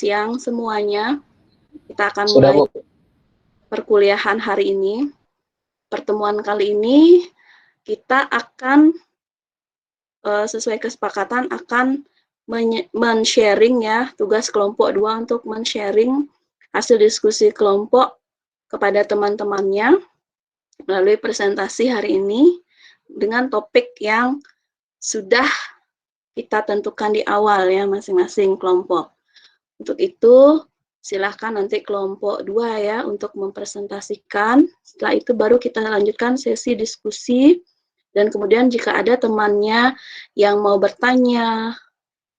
siang semuanya. Kita akan Sudah, mulai Bu. perkuliahan hari ini. Pertemuan kali ini kita akan sesuai kesepakatan akan men-sharing ya, tugas kelompok 2 untuk men-sharing hasil diskusi kelompok kepada teman-temannya melalui presentasi hari ini dengan topik yang sudah kita tentukan di awal ya masing-masing kelompok. Untuk itu silahkan nanti kelompok 2 ya untuk mempresentasikan. Setelah itu baru kita lanjutkan sesi diskusi dan kemudian jika ada temannya yang mau bertanya,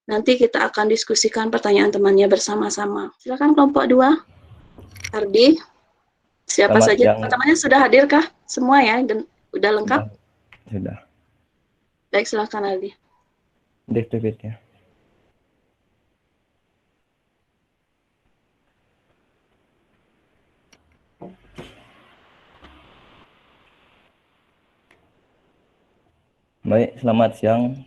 nanti kita akan diskusikan pertanyaan temannya bersama-sama. Silakan kelompok 2. Ardi, siapa Selamat saja siang. teman-temannya sudah hadirkah? Semua ya? Dan udah lengkap? Sudah. Baik, silakan Ardi. Aktivitasnya. Baik, selamat siang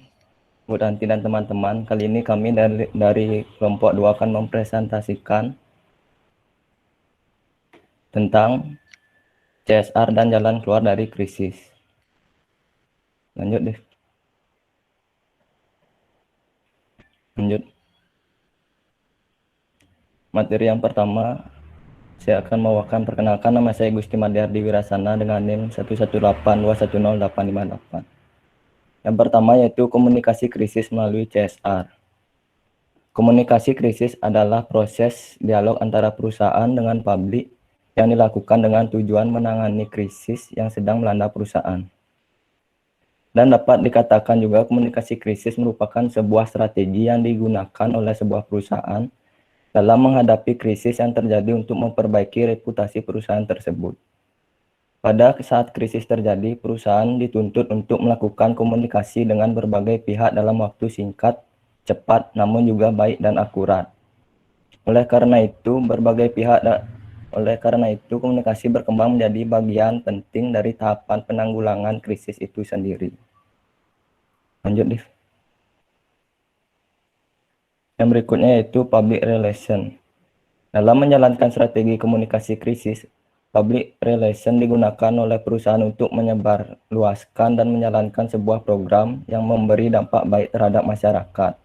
Bu Ranti dan teman-teman. Kali ini kami dari kelompok 2 akan mempresentasikan tentang CSR dan jalan keluar dari krisis. Lanjut deh. Lanjut. Materi yang pertama, saya akan membawakan perkenalkan, nama saya Gusti Madiardi Wirasana dengan NIM 118210858. Yang pertama yaitu komunikasi krisis melalui CSR. Komunikasi krisis adalah proses dialog antara perusahaan dengan publik yang dilakukan dengan tujuan menangani krisis yang sedang melanda perusahaan. Dan dapat dikatakan juga komunikasi krisis merupakan sebuah strategi yang digunakan oleh sebuah perusahaan dalam menghadapi krisis yang terjadi untuk memperbaiki reputasi perusahaan tersebut. Pada saat krisis terjadi, perusahaan dituntut untuk melakukan komunikasi dengan berbagai pihak dalam waktu singkat, cepat, namun juga baik dan akurat. Oleh karena itu, komunikasi berkembang menjadi bagian penting dari tahapan penanggulangan krisis itu sendiri. Lanjut, Div. Yang berikutnya yaitu public relation. Dalam menjalankan strategi komunikasi krisis, public relation digunakan oleh perusahaan untuk menyebarluaskan dan menjalankan sebuah program yang memberi dampak baik terhadap masyarakat.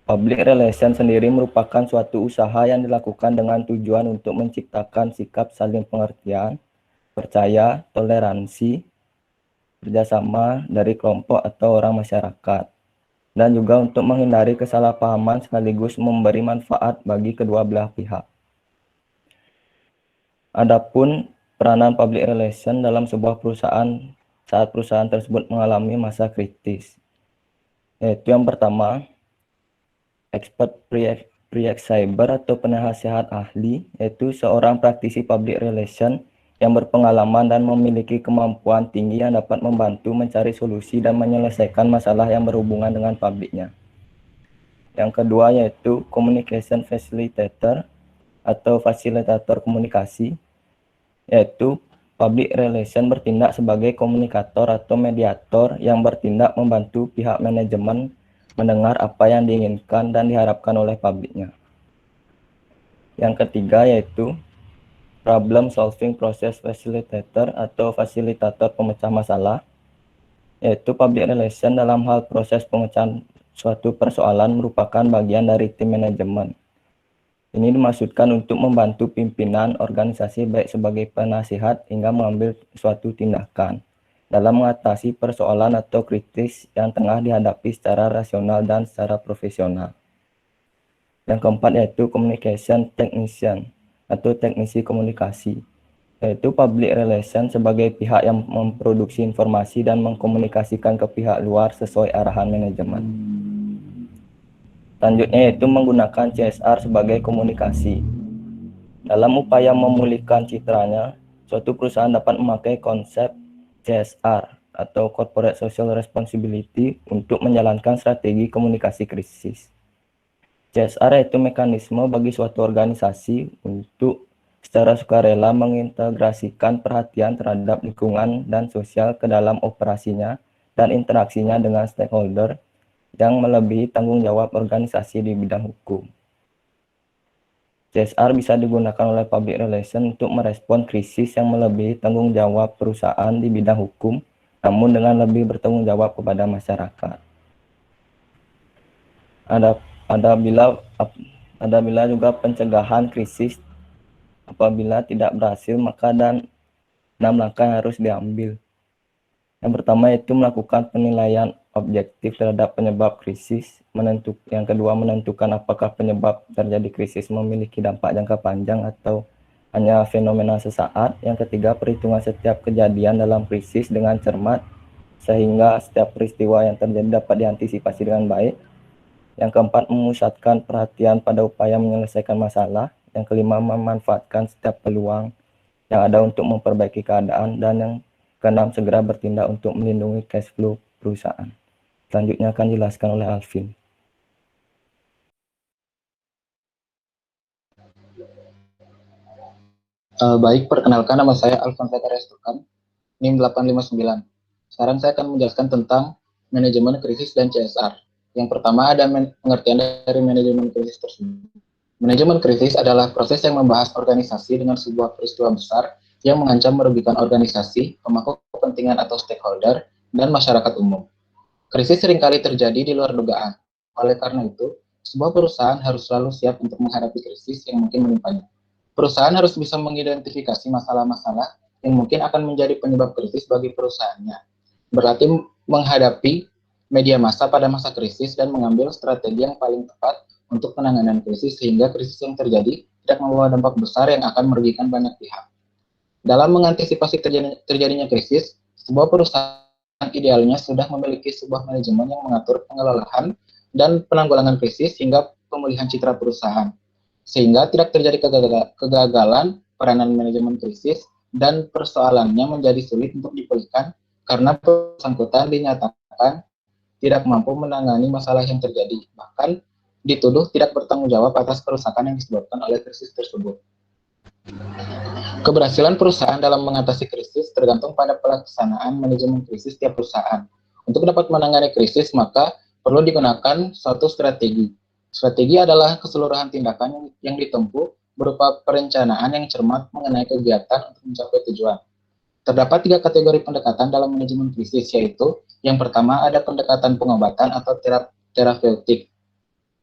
Public relation sendiri merupakan suatu usaha yang dilakukan dengan tujuan untuk menciptakan sikap saling pengertian, percaya, toleransi, kerjasama dari kelompok atau orang masyarakat, dan juga untuk menghindari kesalahpahaman sekaligus memberi manfaat bagi kedua belah pihak. Adapun peranan public relation dalam sebuah perusahaan saat perusahaan tersebut mengalami masa kritis, yaitu yang pertama, expert pre-ex cyber atau penasihat ahli, yaitu seorang praktisi public relation yang berpengalaman dan memiliki kemampuan tinggi yang dapat membantu mencari solusi dan menyelesaikan masalah yang berhubungan dengan publiknya. Yang kedua yaitu communication facilitator atau fasilitator komunikasi, yaitu public relation bertindak sebagai komunikator atau mediator yang bertindak membantu pihak manajemen mendengar apa yang diinginkan dan diharapkan oleh publiknya. Yang ketiga yaitu problem solving process facilitator atau fasilitator pemecah masalah, yaitu public relation dalam hal proses pemecahan suatu persoalan merupakan bagian dari tim manajemen. Ini dimaksudkan untuk membantu pimpinan organisasi baik sebagai penasihat hingga mengambil suatu tindakan dalam mengatasi persoalan atau kritis yang tengah dihadapi secara rasional dan secara profesional. Yang keempat yaitu communication technician atau teknisi komunikasi, yaitu public relation sebagai pihak yang memproduksi informasi dan mengkomunikasikan ke pihak luar sesuai arahan manajemen. Selanjutnya yaitu menggunakan CSR sebagai komunikasi. Dalam upaya memulihkan citranya, suatu perusahaan dapat memakai konsep CSR atau Corporate Social Responsibility untuk menjalankan strategi komunikasi krisis. CSR yaitu mekanisme bagi suatu organisasi untuk secara sukarela mengintegrasikan perhatian terhadap lingkungan dan sosial ke dalam operasinya dan interaksinya dengan stakeholder yang melebihi tanggung jawab organisasi di bidang hukum. CSR bisa digunakan oleh public relation untuk merespon krisis yang melebihi tanggung jawab perusahaan di bidang hukum, namun dengan lebih bertanggung jawab kepada masyarakat. Ada bila juga pencegahan krisis. Apabila tidak berhasil, maka ada 6 langkah yang harus diambil. Yang pertama yaitu melakukan penilaian objektif terhadap penyebab krisis. Yang kedua, menentukan apakah penyebab terjadi krisis memiliki dampak jangka panjang atau hanya fenomena sesaat. Yang ketiga, perhitungan setiap kejadian dalam krisis dengan cermat sehingga setiap peristiwa yang terjadi dapat diantisipasi dengan baik. Yang keempat, memusatkan perhatian pada upaya menyelesaikan masalah. Yang kelima, memanfaatkan setiap peluang yang ada untuk memperbaiki keadaan. Dan yang keenam, segera bertindak untuk melindungi cash flow perusahaan. Selanjutnya akan dijelaskan oleh Alvin. Baik, perkenalkan nama saya Alvin Restukan, NIM 859. Sekarang saya akan menjelaskan tentang manajemen krisis dan CSR. Yang pertama ada pengertian dari manajemen krisis tersebut. Manajemen krisis adalah proses yang membahas organisasi dengan sebuah peristiwa besar yang mengancam merugikan organisasi, pemangku kepentingan atau stakeholder, dan masyarakat umum. Krisis seringkali terjadi di luar dugaan. Oleh karena itu, sebuah perusahaan harus selalu siap untuk menghadapi krisis yang mungkin menimpanya. Perusahaan harus bisa mengidentifikasi masalah-masalah yang mungkin akan menjadi penyebab krisis bagi perusahaannya. Berarti menghadapi media massa pada masa krisis dan mengambil strategi yang paling tepat untuk penanganan krisis sehingga krisis yang terjadi tidak membawa dampak besar yang akan merugikan banyak pihak. Dalam mengantisipasi terjadinya krisis, sebuah perusahaan idealnya sudah memiliki sebuah manajemen yang mengatur pengelolaan dan penanggulangan krisis hingga pemulihan citra perusahaan, sehingga tidak terjadi kegagalan peranan manajemen krisis dan persoalannya menjadi sulit untuk dipulihkan karena bersangkutan dinyatakan tidak mampu menangani masalah yang terjadi, bahkan dituduh tidak bertanggung jawab atas kerusakan yang disebabkan oleh krisis tersebut. Keberhasilan perusahaan dalam mengatasi krisis tergantung pada pelaksanaan manajemen krisis tiap perusahaan. Untuk dapat menangani krisis, maka perlu digunakan suatu strategi. Strategi adalah keseluruhan tindakan yang ditempuh berupa perencanaan yang cermat mengenai kegiatan untuk mencapai tujuan. Terdapat 3 kategori pendekatan dalam manajemen krisis, yaitu yang pertama ada pendekatan pengobatan atau terapeutik.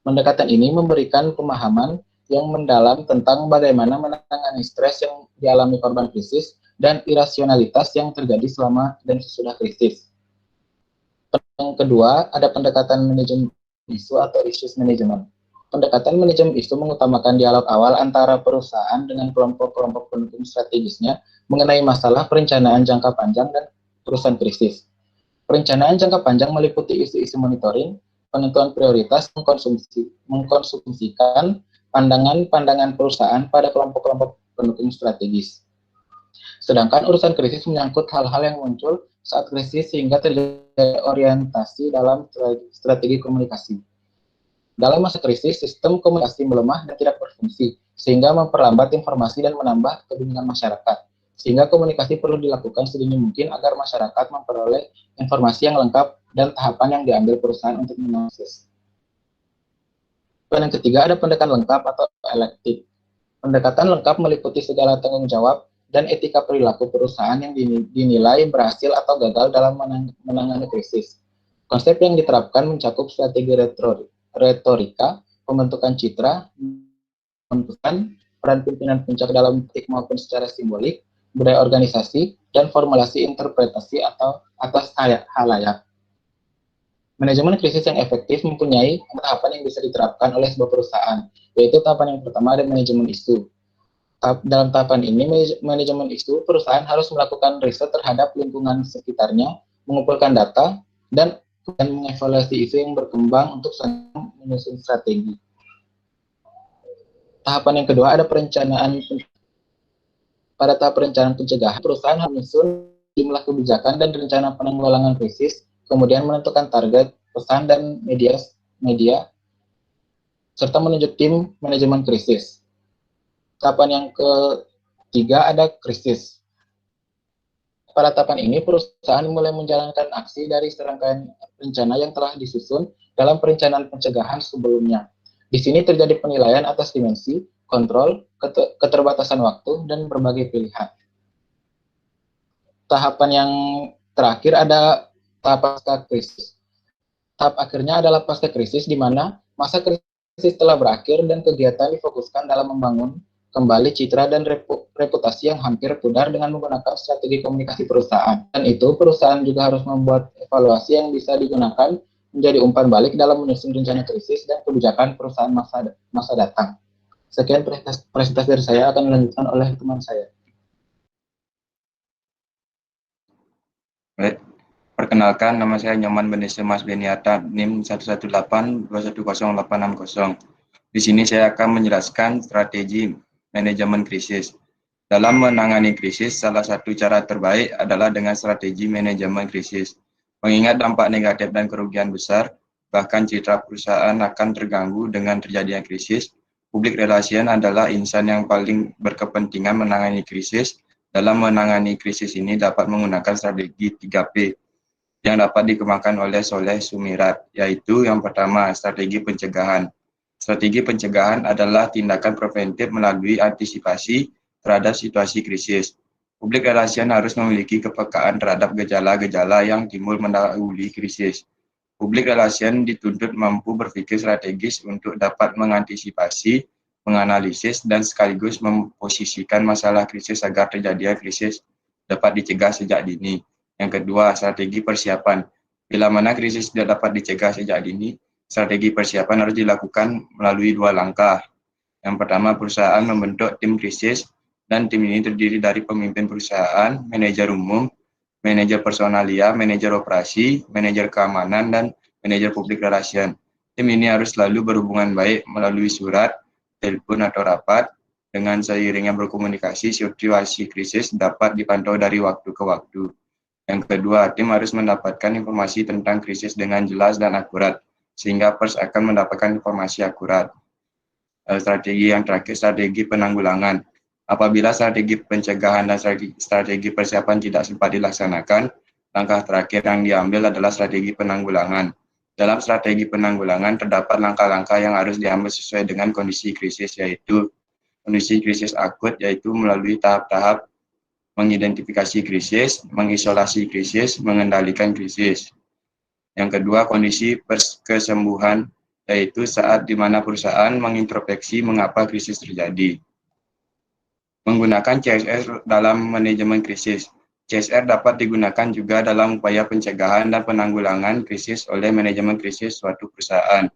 Pendekatan ini memberikan pemahaman yang mendalam tentang bagaimana menangani stres yang dialami korban krisis dan irasionalitas yang terjadi selama dan sesudah krisis. Yang kedua, ada pendekatan manajemen isu atau issues management. Pendekatan manajemen isu mengutamakan dialog awal antara perusahaan dengan kelompok-kelompok pendukung strategisnya mengenai masalah perencanaan jangka panjang dan perusahaan krisis. Perencanaan jangka panjang meliputi isu-isu monitoring, penentuan prioritas, mengkonsumsikan pandangan-pandangan perusahaan pada kelompok-kelompok pendukung strategis. Sedangkan urusan krisis menyangkut hal-hal yang muncul saat krisis sehingga terjadi orientasi dalam strategi komunikasi. Dalam masa krisis, sistem komunikasi melemah dan tidak berfungsi, sehingga memperlambat informasi dan menambah kebingungan masyarakat. Sehingga komunikasi perlu dilakukan sedini mungkin agar masyarakat memperoleh informasi yang lengkap dan tahapan yang diambil perusahaan untuk menganalisis. Dan yang ketiga ada pendekatan lengkap atau elektif. Pendekatan lengkap meliputi segala tanggung jawab dan etika perilaku perusahaan yang dinilai berhasil atau gagal dalam menangani krisis. Konsep yang diterapkan mencakup strategi retorika, pembentukan citra, pembentukan peran pimpinan puncak dalam politik maupun secara simbolik, budaya organisasi, dan formulasi interpretasi atau atas halayak. Manajemen krisis yang efektif mempunyai tahapan yang bisa diterapkan oleh sebuah perusahaan, yaitu tahapan yang pertama ada manajemen isu. Dalam tahapan ini, manajemen isu, perusahaan harus melakukan riset terhadap lingkungan sekitarnya, mengumpulkan data, dan mengevaluasi isu yang berkembang untuk menyusun strategi. Tahapan yang kedua ada perencanaan. Pada tahap perencanaan pencegahan, perusahaan harus menyusun jumlah kebijakan dan rencana penanggulangan krisis, kemudian menentukan target, pesan, dan media, serta menunjuk tim manajemen krisis. Tahapan yang ketiga ada krisis. Pada tahapan ini, perusahaan mulai menjalankan aksi dari serangkaian rencana yang telah disusun dalam perencanaan pencegahan sebelumnya. Di sini terjadi penilaian atas dimensi, kontrol, keterbatasan waktu, dan berbagai pilihan. Tahapan yang terakhir ada tahap pasca krisis. Tahap akhirnya adalah pasca krisis, di mana masa krisis telah berakhir dan kegiatan difokuskan dalam membangun kembali citra dan reputasi yang hampir pudar dengan menggunakan strategi komunikasi perusahaan. Dan itu perusahaan juga harus membuat evaluasi yang bisa digunakan menjadi umpan balik dalam menyusun rencana krisis dan kebijakan perusahaan masa datang. Sekian presentasi dari saya, akan dilanjutkan oleh teman saya. Baik, perkenalkan, nama saya Nyoman Benisya Mas Beniata, NIM 118210860. Di sini saya akan menjelaskan strategi manajemen krisis. Dalam menangani krisis, salah satu cara terbaik adalah dengan strategi manajemen krisis. Mengingat dampak negatif dan kerugian besar, bahkan citra perusahaan akan terganggu dengan terjadinya krisis, public relation adalah insan yang paling berkepentingan menangani krisis. Dalam menangani krisis ini dapat menggunakan strategi 3P yang dapat dikembangkan oleh Soleh Sumirat, yaitu yang pertama, strategi pencegahan. Strategi pencegahan adalah tindakan preventif melalui antisipasi terhadap situasi krisis. Public relation harus memiliki kepekaan terhadap gejala-gejala yang timbul mendahului krisis. Public relation dituntut mampu berpikir strategis untuk dapat mengantisipasi, menganalisis, dan sekaligus memposisikan masalah krisis agar terjadinya krisis dapat dicegah sejak dini. Yang kedua, strategi persiapan. Bila mana krisis tidak dapat dicegah sejak dini, strategi persiapan harus dilakukan melalui 2 langkah. Yang pertama, perusahaan membentuk tim krisis, dan tim ini terdiri dari pemimpin perusahaan, manajer umum, manajer personalia, manajer operasi, manajer keamanan, dan manajer public relation. Tim ini harus selalu berhubungan baik melalui surat, telepon, atau rapat. Dengan seiringnya berkomunikasi, situasi krisis dapat dipantau dari waktu ke waktu. Yang kedua, tim harus mendapatkan informasi tentang krisis dengan jelas dan akurat, sehingga pers akan mendapatkan informasi akurat. Strategi yang terakhir, strategi penanggulangan. Apabila strategi pencegahan dan strategi persiapan tidak sempat dilaksanakan, langkah terakhir yang diambil adalah strategi penanggulangan. Dalam strategi penanggulangan terdapat langkah-langkah yang harus diambil sesuai dengan kondisi krisis, yaitu kondisi krisis akut, yaitu melalui tahap-tahap mengidentifikasi krisis, mengisolasi krisis, mengendalikan krisis. Yang kedua, kondisi kesembuhan, yaitu saat di mana perusahaan mengintrospeksi mengapa krisis terjadi. Menggunakan CSR dalam manajemen krisis. CSR dapat digunakan juga dalam upaya pencegahan dan penanggulangan krisis oleh manajemen krisis suatu perusahaan.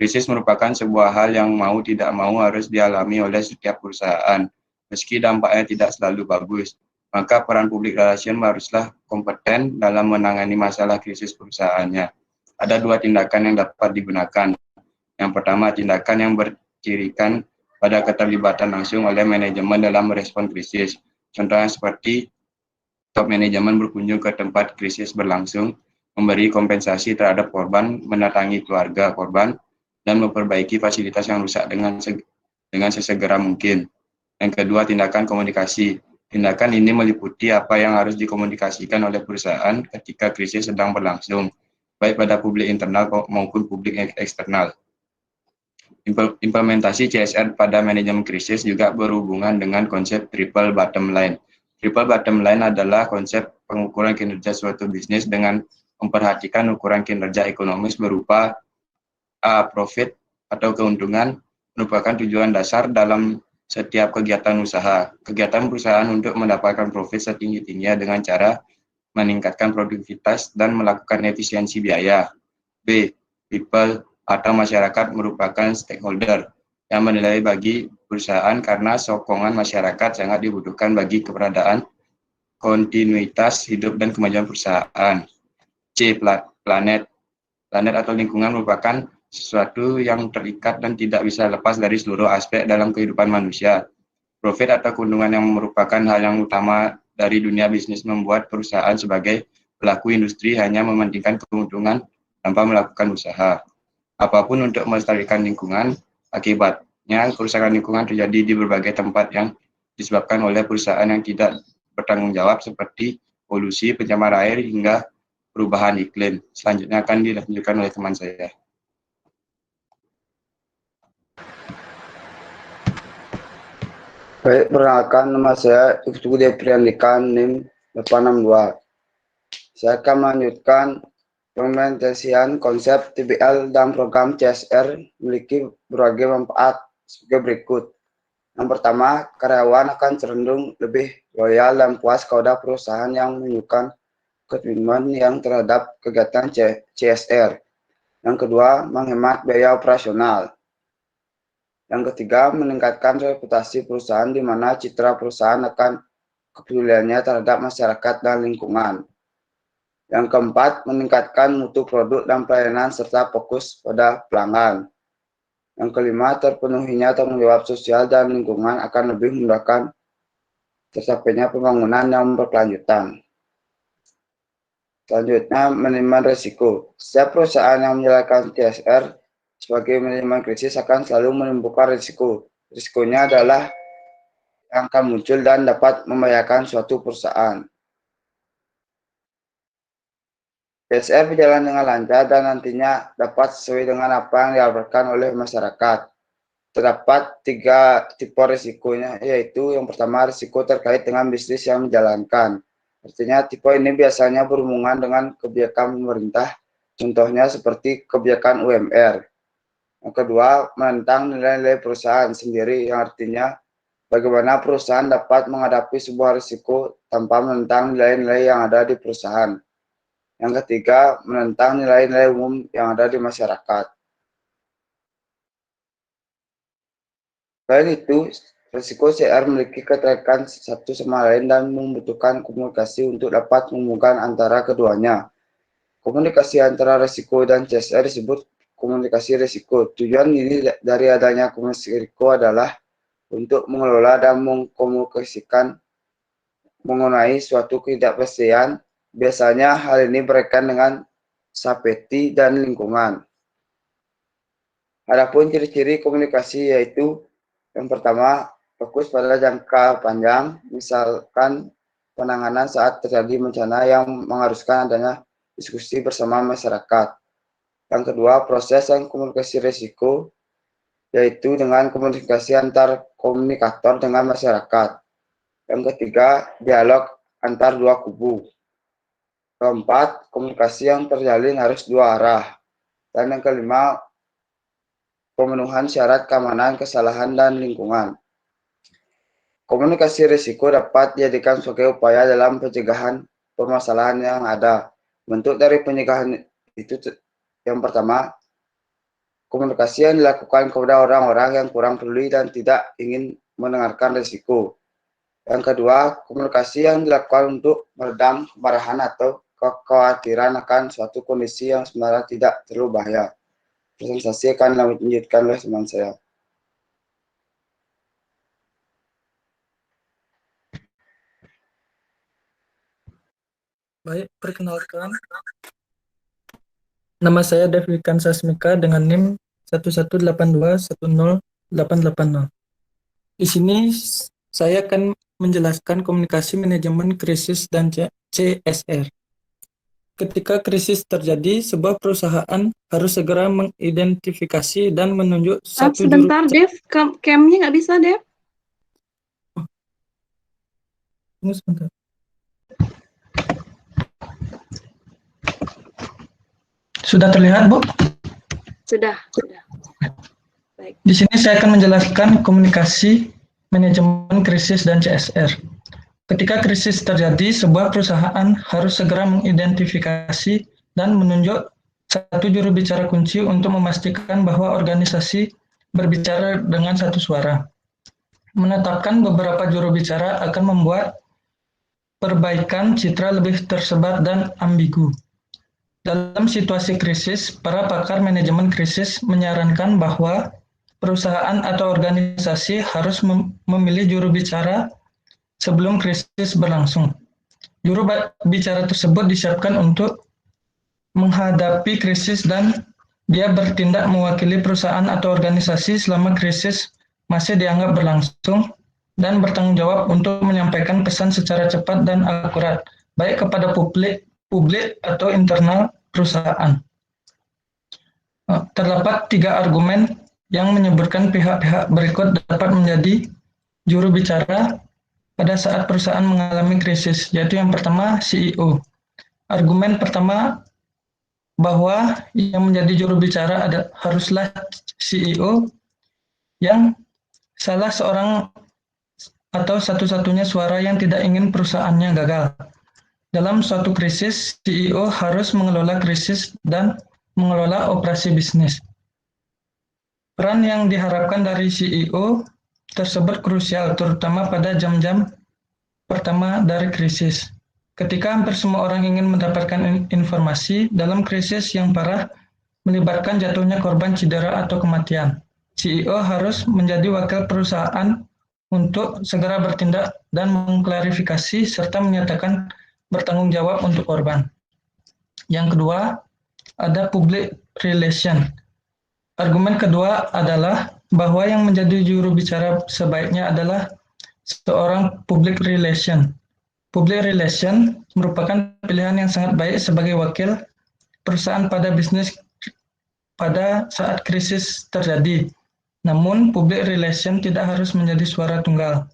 Krisis merupakan sebuah hal yang mau tidak mau harus dialami oleh setiap perusahaan, meski dampaknya tidak selalu bagus. Maka peran public relation haruslah kompeten dalam menangani masalah krisis perusahaannya. Ada 2 tindakan yang dapat digunakan. Yang pertama, tindakan yang bercirikan pada keterlibatan langsung oleh manajemen dalam merespon krisis. Contohnya seperti top manajemen berkunjung ke tempat krisis berlangsung, memberi kompensasi terhadap korban, mendatangi keluarga korban, dan memperbaiki fasilitas yang rusak dengan sesegera mungkin. Yang kedua, tindakan komunikasi. Tindakan ini meliputi apa yang harus dikomunikasikan oleh perusahaan ketika krisis sedang berlangsung, baik pada publik internal maupun publik eksternal. Implementasi CSR pada manajemen krisis juga berhubungan dengan konsep triple bottom line. Triple bottom line adalah konsep pengukuran kinerja suatu bisnis dengan memperhatikan ukuran kinerja ekonomis berupa A. Profit atau keuntungan merupakan tujuan dasar dalam setiap kegiatan usaha. Kegiatan perusahaan untuk mendapatkan profit setinggi-tingginya dengan cara meningkatkan produktivitas dan melakukan efisiensi biaya. B. People atau masyarakat merupakan stakeholder yang menilai bagi perusahaan karena sokongan masyarakat sangat dibutuhkan bagi keberadaan, kontinuitas hidup dan kemajuan perusahaan. C. Planet. Planet atau lingkungan merupakan sesuatu yang terikat dan tidak bisa lepas dari seluruh aspek dalam kehidupan manusia. Profit atau keuntungan yang merupakan hal yang utama dari dunia bisnis membuat perusahaan sebagai pelaku industri hanya mementingkan keuntungan tanpa melakukan usaha apapun untuk melestarikan lingkungan. Akibatnya, kerusakan lingkungan terjadi di berbagai tempat yang disebabkan oleh perusahaan yang tidak bertanggung jawab seperti polusi, pencemar air, hingga perubahan iklim. Selanjutnya akan dilanjutkan oleh teman saya. Baik, perkenalkan nama saya Ibu Depriandika NIM 862. Saya akan melanjutkan pengimplementasian konsep TBL dan program CSR memiliki berbagai manfaat sebagai berikut. Yang pertama, karyawan akan cenderung lebih loyal dan puas kepada perusahaan yang menunjukkan komitmen yang terhadap kegiatan CSR. Yang kedua, menghemat biaya operasional. Yang ketiga, meningkatkan reputasi perusahaan di mana citra perusahaan akan kepeduliannya terhadap masyarakat dan lingkungan. Yang keempat, meningkatkan mutu produk dan pelayanan serta fokus pada pelanggan. Yang kelima, terpenuhinya tanggung jawab sosial dan lingkungan akan lebih memudahkan tercapainya pembangunan yang berkelanjutan. Selanjutnya, manajemen risiko. Setiap perusahaan yang menjalankan CSR sebagai manajemen krisis akan selalu menimbulkan risiko. Risikonya adalah yang akan muncul dan dapat membahayakan suatu perusahaan. CSR berjalan dengan lancar dan nantinya dapat sesuai dengan apa yang diharapkan oleh masyarakat. Terdapat 3 tipe risikonya, yaitu yang pertama risiko terkait dengan bisnis yang menjalankan. Artinya tipe ini biasanya berhubungan dengan kebijakan pemerintah, contohnya seperti kebijakan UMR. Yang kedua, menentang nilai-nilai perusahaan sendiri, yang artinya bagaimana perusahaan dapat menghadapi sebuah risiko tanpa menentang nilai-nilai yang ada di perusahaan. Yang ketiga, menentang nilai-nilai umum yang ada di masyarakat. Selain itu, risiko CSR memiliki keterkaitan satu sama lain dan membutuhkan komunikasi untuk dapat menghubungkan antara keduanya. Komunikasi antara risiko dan CSR disebut komunikasi risiko. Tujuan ini dari adanya komunikasi risiko adalah untuk mengelola dan mengkomunikasikan mengenai suatu ketidakpastian. Biasanya hal ini berkaitan dengan safety dan lingkungan. Adapun ciri-ciri komunikasi yaitu yang pertama, fokus pada jangka panjang, misalkan penanganan saat terjadi bencana yang mengharuskan adanya diskusi bersama masyarakat. Yang kedua, proses dan komunikasi risiko, yaitu dengan komunikasi antar komunikator dengan masyarakat. Yang ketiga, dialog antar dua kubu. Keempat, komunikasi yang terjalin harus dua arah. Dan yang kelima, pemenuhan syarat keamanan, kesalahan, dan lingkungan. Komunikasi risiko dapat dijadikan sebagai upaya dalam pencegahan permasalahan yang ada. Bentuk dari pencegahan itu yang pertama, komunikasi yang dilakukan kepada orang-orang yang kurang peduli dan tidak ingin mendengarkan risiko. Yang kedua, komunikasi yang dilakukan untuk meredam kemarahan atau kekhawatiran akan suatu kondisi yang sebenarnya tidak terlalu bahaya. Presentasi akan dilanjutkan oleh teman saya. Baik, perkenalkan. Nama saya Devwikan Sasmika dengan NIM 118210880. Di sini saya akan menjelaskan komunikasi manajemen krisis dan CSR. Ketika krisis terjadi, sebuah perusahaan harus segera mengidentifikasi dan menunjuk satu Sebentar, Dev. Cam-nya nggak bisa, Dev. Tunggu sebentar. Sudah terlihat, Bu? Sudah. Baik. Di sini saya akan menjelaskan komunikasi manajemen krisis dan CSR. Ketika krisis terjadi, sebuah perusahaan harus segera mengidentifikasi dan menunjuk satu juru bicara kunci untuk memastikan bahwa organisasi berbicara dengan satu suara. Menetapkan beberapa juru bicara akan membuat perbaikan citra lebih tersebar dan ambigu. Dalam situasi krisis, para pakar manajemen krisis menyarankan bahwa perusahaan atau organisasi harus memilih juru bicara sebelum krisis berlangsung. Juru bicara tersebut disiapkan untuk menghadapi krisis dan dia bertindak mewakili perusahaan atau organisasi selama krisis masih dianggap berlangsung dan bertanggung jawab untuk menyampaikan pesan secara cepat dan akurat, baik kepada publik atau internal perusahaan. Terdapat 3 argumen yang menyebutkan pihak-pihak berikut dapat menjadi juru bicara pada saat perusahaan mengalami krisis, yaitu yang pertama CEO. Argumen pertama bahwa yang menjadi juru bicara haruslah CEO yang salah seorang atau satu-satunya suara yang tidak ingin perusahaannya gagal. Dalam suatu krisis, CEO harus mengelola krisis dan mengelola operasi bisnis. Peran yang diharapkan dari CEO tersebut krusial, terutama pada jam-jam pertama dari krisis. Ketika hampir semua orang ingin mendapatkan informasi dalam krisis yang parah, melibatkan jatuhnya korban cedera atau kematian. CEO harus menjadi wakil perusahaan untuk segera bertindak dan mengklarifikasi serta menyatakan bertanggung jawab untuk korban. Yang kedua, ada public relation. Argumen kedua adalah bahwa yang menjadi juru bicara sebaiknya adalah seorang public relation. Public relation merupakan pilihan yang sangat baik sebagai wakil perusahaan pada bisnis pada saat krisis terjadi. Namun, public relation tidak harus menjadi suara tunggal.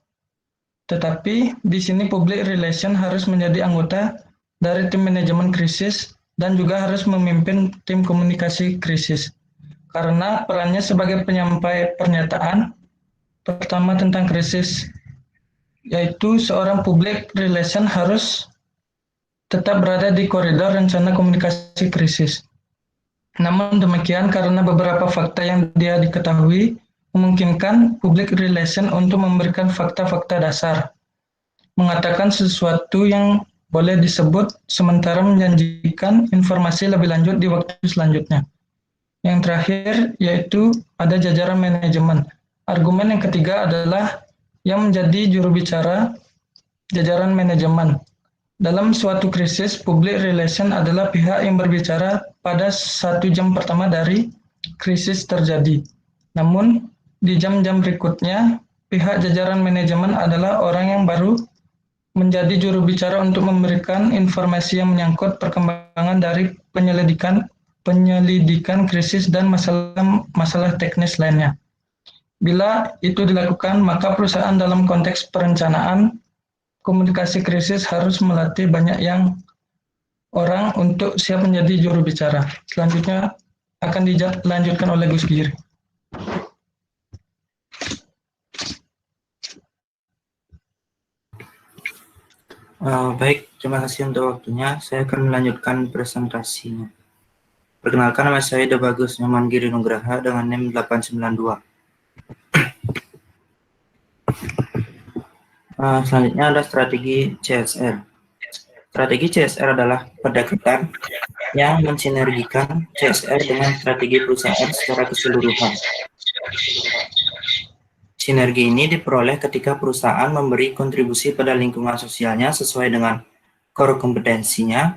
Tetapi, di sini public relation harus menjadi anggota dari tim manajemen krisis dan juga harus memimpin tim komunikasi krisis. Karena perannya sebagai penyampai pernyataan pertama tentang krisis, yaitu seorang public relation harus tetap berada di koridor rencana komunikasi krisis. Namun demikian, karena beberapa fakta yang dia diketahui, memungkinkan public relation untuk memberikan fakta-fakta dasar, mengatakan sesuatu yang boleh disebut, sementara menjanjikan informasi lebih lanjut di waktu selanjutnya. Yang terakhir, yaitu ada jajaran manajemen. Argumen yang ketiga adalah yang menjadi juru bicara jajaran manajemen. Dalam suatu krisis, public relation adalah pihak yang berbicara pada 1 jam pertama dari krisis terjadi. Namun, di jam-jam berikutnya, pihak jajaran manajemen adalah orang yang baru menjadi juru bicara untuk memberikan informasi yang menyangkut perkembangan dari penyelidikan krisis dan masalah teknis lainnya. Bila itu dilakukan, maka perusahaan dalam konteks perencanaan komunikasi krisis harus melatih banyak orang untuk siap menjadi juru bicara. Selanjutnya akan dilanjutkan oleh Gus Giri. Baik, terima kasih untuk waktunya. Saya akan melanjutkan presentasinya. Perkenalkan, nama saya Debagus Nyoman Giri Nugraha dengan NIM 892. Selanjutnya ada strategi CSR. Strategi CSR adalah pendekatan yang mensinergikan CSR dengan strategi perusahaan secara keseluruhan. Sinergi ini diperoleh ketika perusahaan memberi kontribusi pada lingkungan sosialnya sesuai dengan core kompetensinya,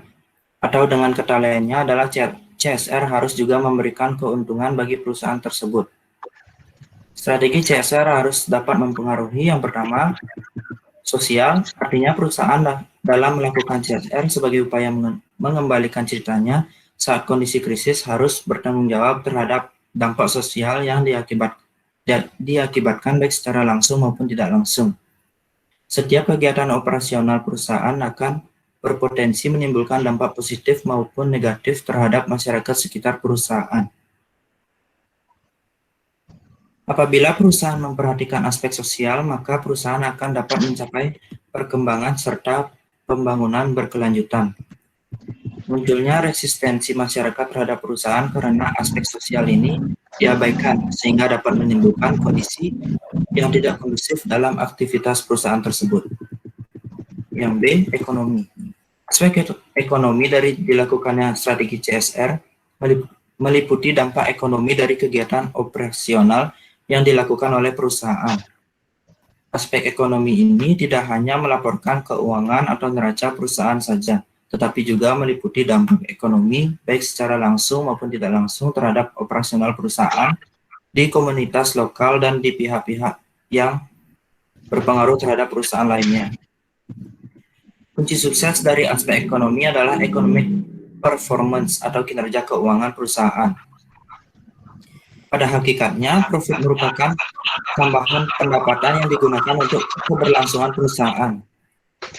atau dengan kata lainnya adalah CSR harus juga memberikan keuntungan bagi perusahaan tersebut. Strategi CSR harus dapat mempengaruhi yang pertama, sosial, artinya perusahaan dalam melakukan CSR sebagai upaya mengembalikan ceritanya saat kondisi krisis harus bertanggung jawab terhadap dampak sosial yang diakibatkan baik secara langsung maupun tidak langsung. Setiap kegiatan operasional perusahaan akan berpotensi menimbulkan dampak positif maupun negatif terhadap masyarakat sekitar perusahaan. Apabila perusahaan memperhatikan aspek sosial, maka perusahaan akan dapat mencapai perkembangan serta pembangunan berkelanjutan. Munculnya resistensi masyarakat terhadap perusahaan karena aspek sosial ini diabaikan, sehingga dapat menimbulkan kondisi yang tidak kondusif dalam aktivitas perusahaan tersebut. Yang B, ekonomi. Aspek ekonomi dari dilakukannya strategi CSR meliputi dampak ekonomi dari kegiatan operasional yang dilakukan oleh perusahaan. Aspek ekonomi ini tidak hanya melaporkan keuangan atau neraca perusahaan saja, tetapi juga meliputi dampak ekonomi baik secara langsung maupun tidak langsung terhadap operasional perusahaan di komunitas lokal dan di pihak-pihak yang berpengaruh terhadap perusahaan lainnya. Kunci sukses dari aspek ekonomi adalah economic performance atau kinerja keuangan perusahaan. Pada hakikatnya, profit merupakan tambahan pendapatan yang digunakan untuk keberlangsungan perusahaan.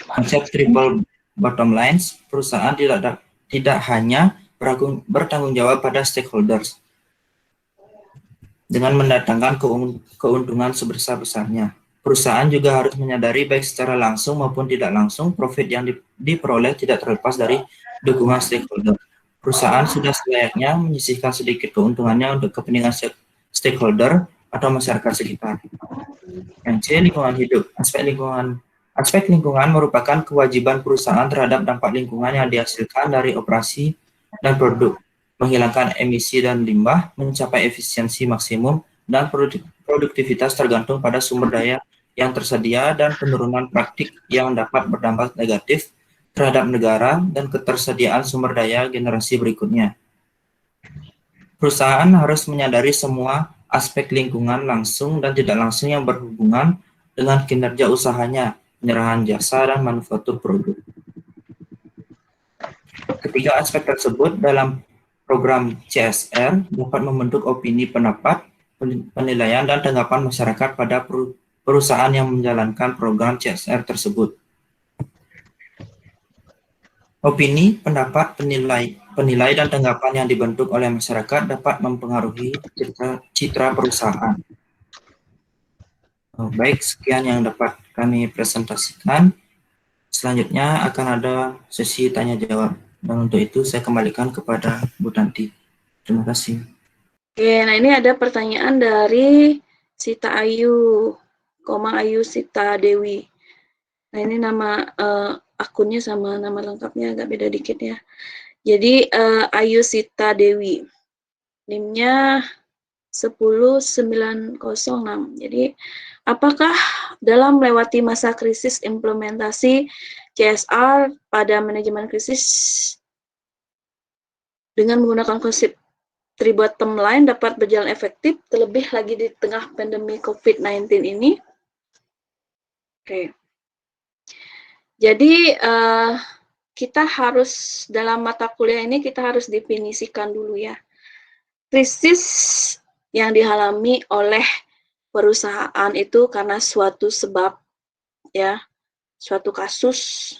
Konsep triple bottom lines, perusahaan tidak hanya bertanggung jawab pada stakeholders dengan mendatangkan keuntungan sebesar-besarnya. Perusahaan juga harus menyadari baik secara langsung maupun tidak langsung profit yang diperoleh tidak terlepas dari dukungan stakeholder. Perusahaan sudah selayaknya menyisihkan sedikit keuntungannya untuk kepentingan stakeholder atau masyarakat sekitar. Yang C, lingkungan hidup. Aspek lingkungan merupakan kewajiban perusahaan terhadap dampak lingkungan yang dihasilkan dari operasi dan produk, menghilangkan emisi dan limbah, mencapai efisiensi maksimum, dan produktivitas tergantung pada sumber daya yang tersedia dan penurunan praktik yang dapat berdampak negatif terhadap negara dan ketersediaan sumber daya generasi berikutnya. Perusahaan harus menyadari semua aspek lingkungan langsung dan tidak langsung yang berhubungan dengan kinerja usahanya, penyerahan jasa, dan manufaktur produk. Ketiga aspek tersebut dalam program CSR dapat membentuk opini, pendapat, penilaian, dan tanggapan masyarakat pada perusahaan yang menjalankan program CSR tersebut. Opini, pendapat, penilai, dan tanggapan yang dibentuk oleh masyarakat dapat mempengaruhi citra perusahaan. Baik, sekian yang dapat kami presentasikan. Selanjutnya akan ada sesi tanya jawab. Dan untuk itu saya kembalikan kepada Bu Tanti. Terima kasih. Oke, nah ini ada pertanyaan dari Sita Ayu, Ayu Sita Dewi. Nah ini nama akunnya sama nama lengkapnya agak beda dikit ya. Jadi Ayu Sita Dewi, NIM-nya 10906. Jadi apakah dalam melewati masa krisis implementasi CSR pada manajemen krisis dengan menggunakan konsep three bottom line dapat berjalan efektif, terlebih lagi di tengah pandemi COVID-19 ini? Oke. Jadi kita harus dalam mata kuliah ini kita harus definisikan dulu ya. Krisis yang dialami oleh perusahaan itu karena suatu sebab ya, suatu kasus,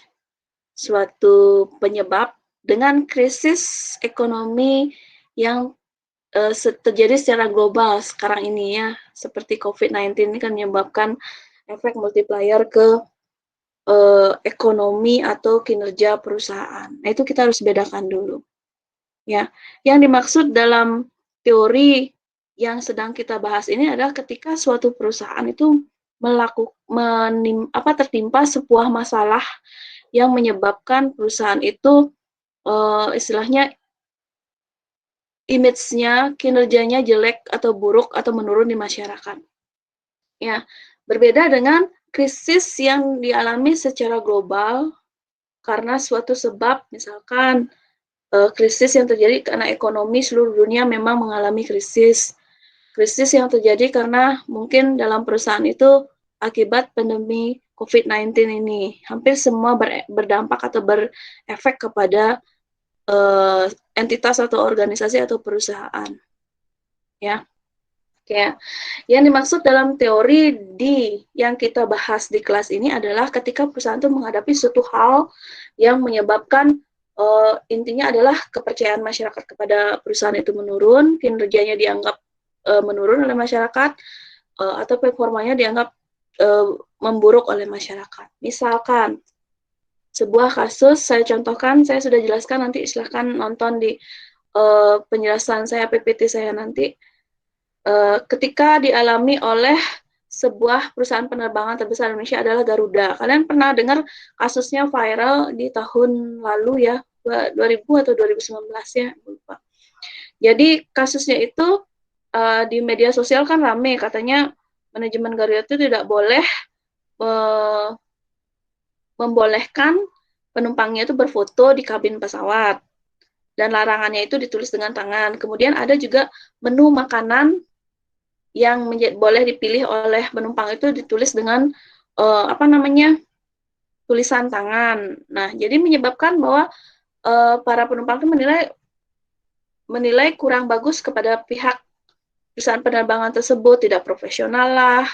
suatu penyebab dengan krisis ekonomi yang terjadi secara global sekarang ini ya, seperti COVID-19 ini kan menyebabkan efek multiplier ke ekonomi atau kinerja perusahaan. Nah, itu kita harus bedakan dulu. Ya, yang dimaksud dalam teori yang sedang kita bahas ini adalah ketika suatu perusahaan itu tertimpa sebuah masalah yang menyebabkan perusahaan itu istilahnya image-nya, kinerjanya jelek atau buruk atau menurun di masyarakat. Ya, berbeda dengan krisis yang dialami secara global karena suatu sebab, misalkan krisis yang terjadi karena ekonomi seluruh dunia memang mengalami krisis. Krisis yang terjadi karena mungkin dalam perusahaan itu akibat pandemi COVID-19 ini. Hampir semua berdampak atau berefek kepada entitas atau organisasi atau perusahaan. Ya. Ya, yang dimaksud dalam teori yang kita bahas di kelas ini adalah ketika perusahaan itu menghadapi suatu hal yang menyebabkan intinya adalah kepercayaan masyarakat kepada perusahaan itu menurun, kinerjanya dianggap menurun oleh masyarakat, atau performanya dianggap memburuk oleh masyarakat. Misalkan sebuah kasus, saya contohkan, saya sudah jelaskan, nanti silahkan nonton di penjelasan saya, PPT saya nanti. Ketika dialami oleh sebuah perusahaan penerbangan terbesar Indonesia adalah Garuda. Kalian pernah dengar kasusnya viral di tahun lalu ya, 2000 atau 2019 ya, lupa. Jadi kasusnya itu di media sosial kan rame, katanya manajemen Garuda itu tidak boleh membolehkan penumpangnya itu berfoto di kabin pesawat. Dan larangannya itu ditulis dengan tangan. Kemudian ada juga menu makanan yang boleh dipilih oleh penumpang itu ditulis dengan tulisan tangan. Nah, jadi menyebabkan bahwa para penumpang itu menilai kurang bagus kepada pihak perusahaan penerbangan tersebut tidak profesional lah,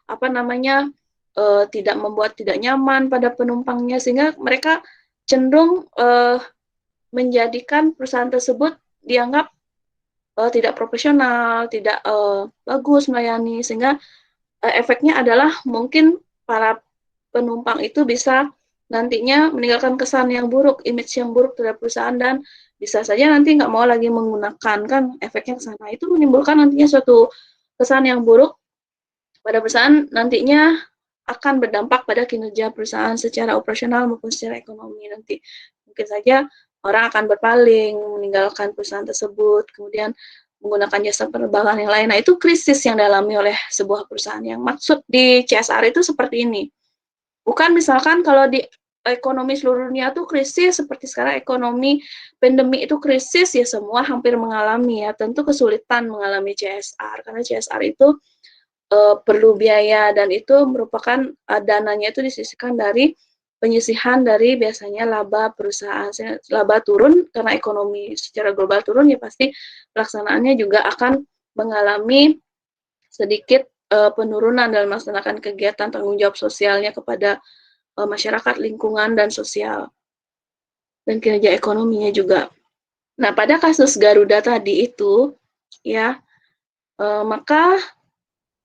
apa namanya, tidak membuat tidak nyaman pada penumpangnya, sehingga mereka cenderung menjadikan perusahaan tersebut dianggap tidak profesional, tidak bagus melayani, sehingga efeknya adalah mungkin para penumpang itu bisa nantinya meninggalkan kesan yang buruk, image yang buruk terhadap perusahaan, dan bisa saja nanti nggak mau lagi menggunakan, kan efeknya ke sana. Itu menimbulkan nantinya suatu kesan yang buruk pada perusahaan, nantinya akan berdampak pada kinerja perusahaan secara operasional maupun secara ekonomi. Nanti mungkin saja orang akan berpaling, meninggalkan perusahaan tersebut, kemudian menggunakan jasa penerbangan yang lain. Nah, itu krisis yang dialami oleh sebuah perusahaan. Yang maksud di CSR itu seperti ini. Bukan misalkan kalau di ekonomi seluruh dunia tuh krisis, seperti sekarang ekonomi pandemi itu krisis, ya semua hampir mengalami, ya tentu kesulitan mengalami CSR, karena CSR itu perlu biaya, dan itu merupakan dananya itu disisihkan dari penyisihan dari biasanya laba perusahaan. Laba turun karena ekonomi secara global turun, ya pasti pelaksanaannya juga akan mengalami sedikit penurunan dalam melaksanakan kegiatan tanggung jawab sosialnya kepada masyarakat, lingkungan, dan sosial, dan kinerja ekonominya juga. Nah, pada kasus Garuda tadi itu, ya, maka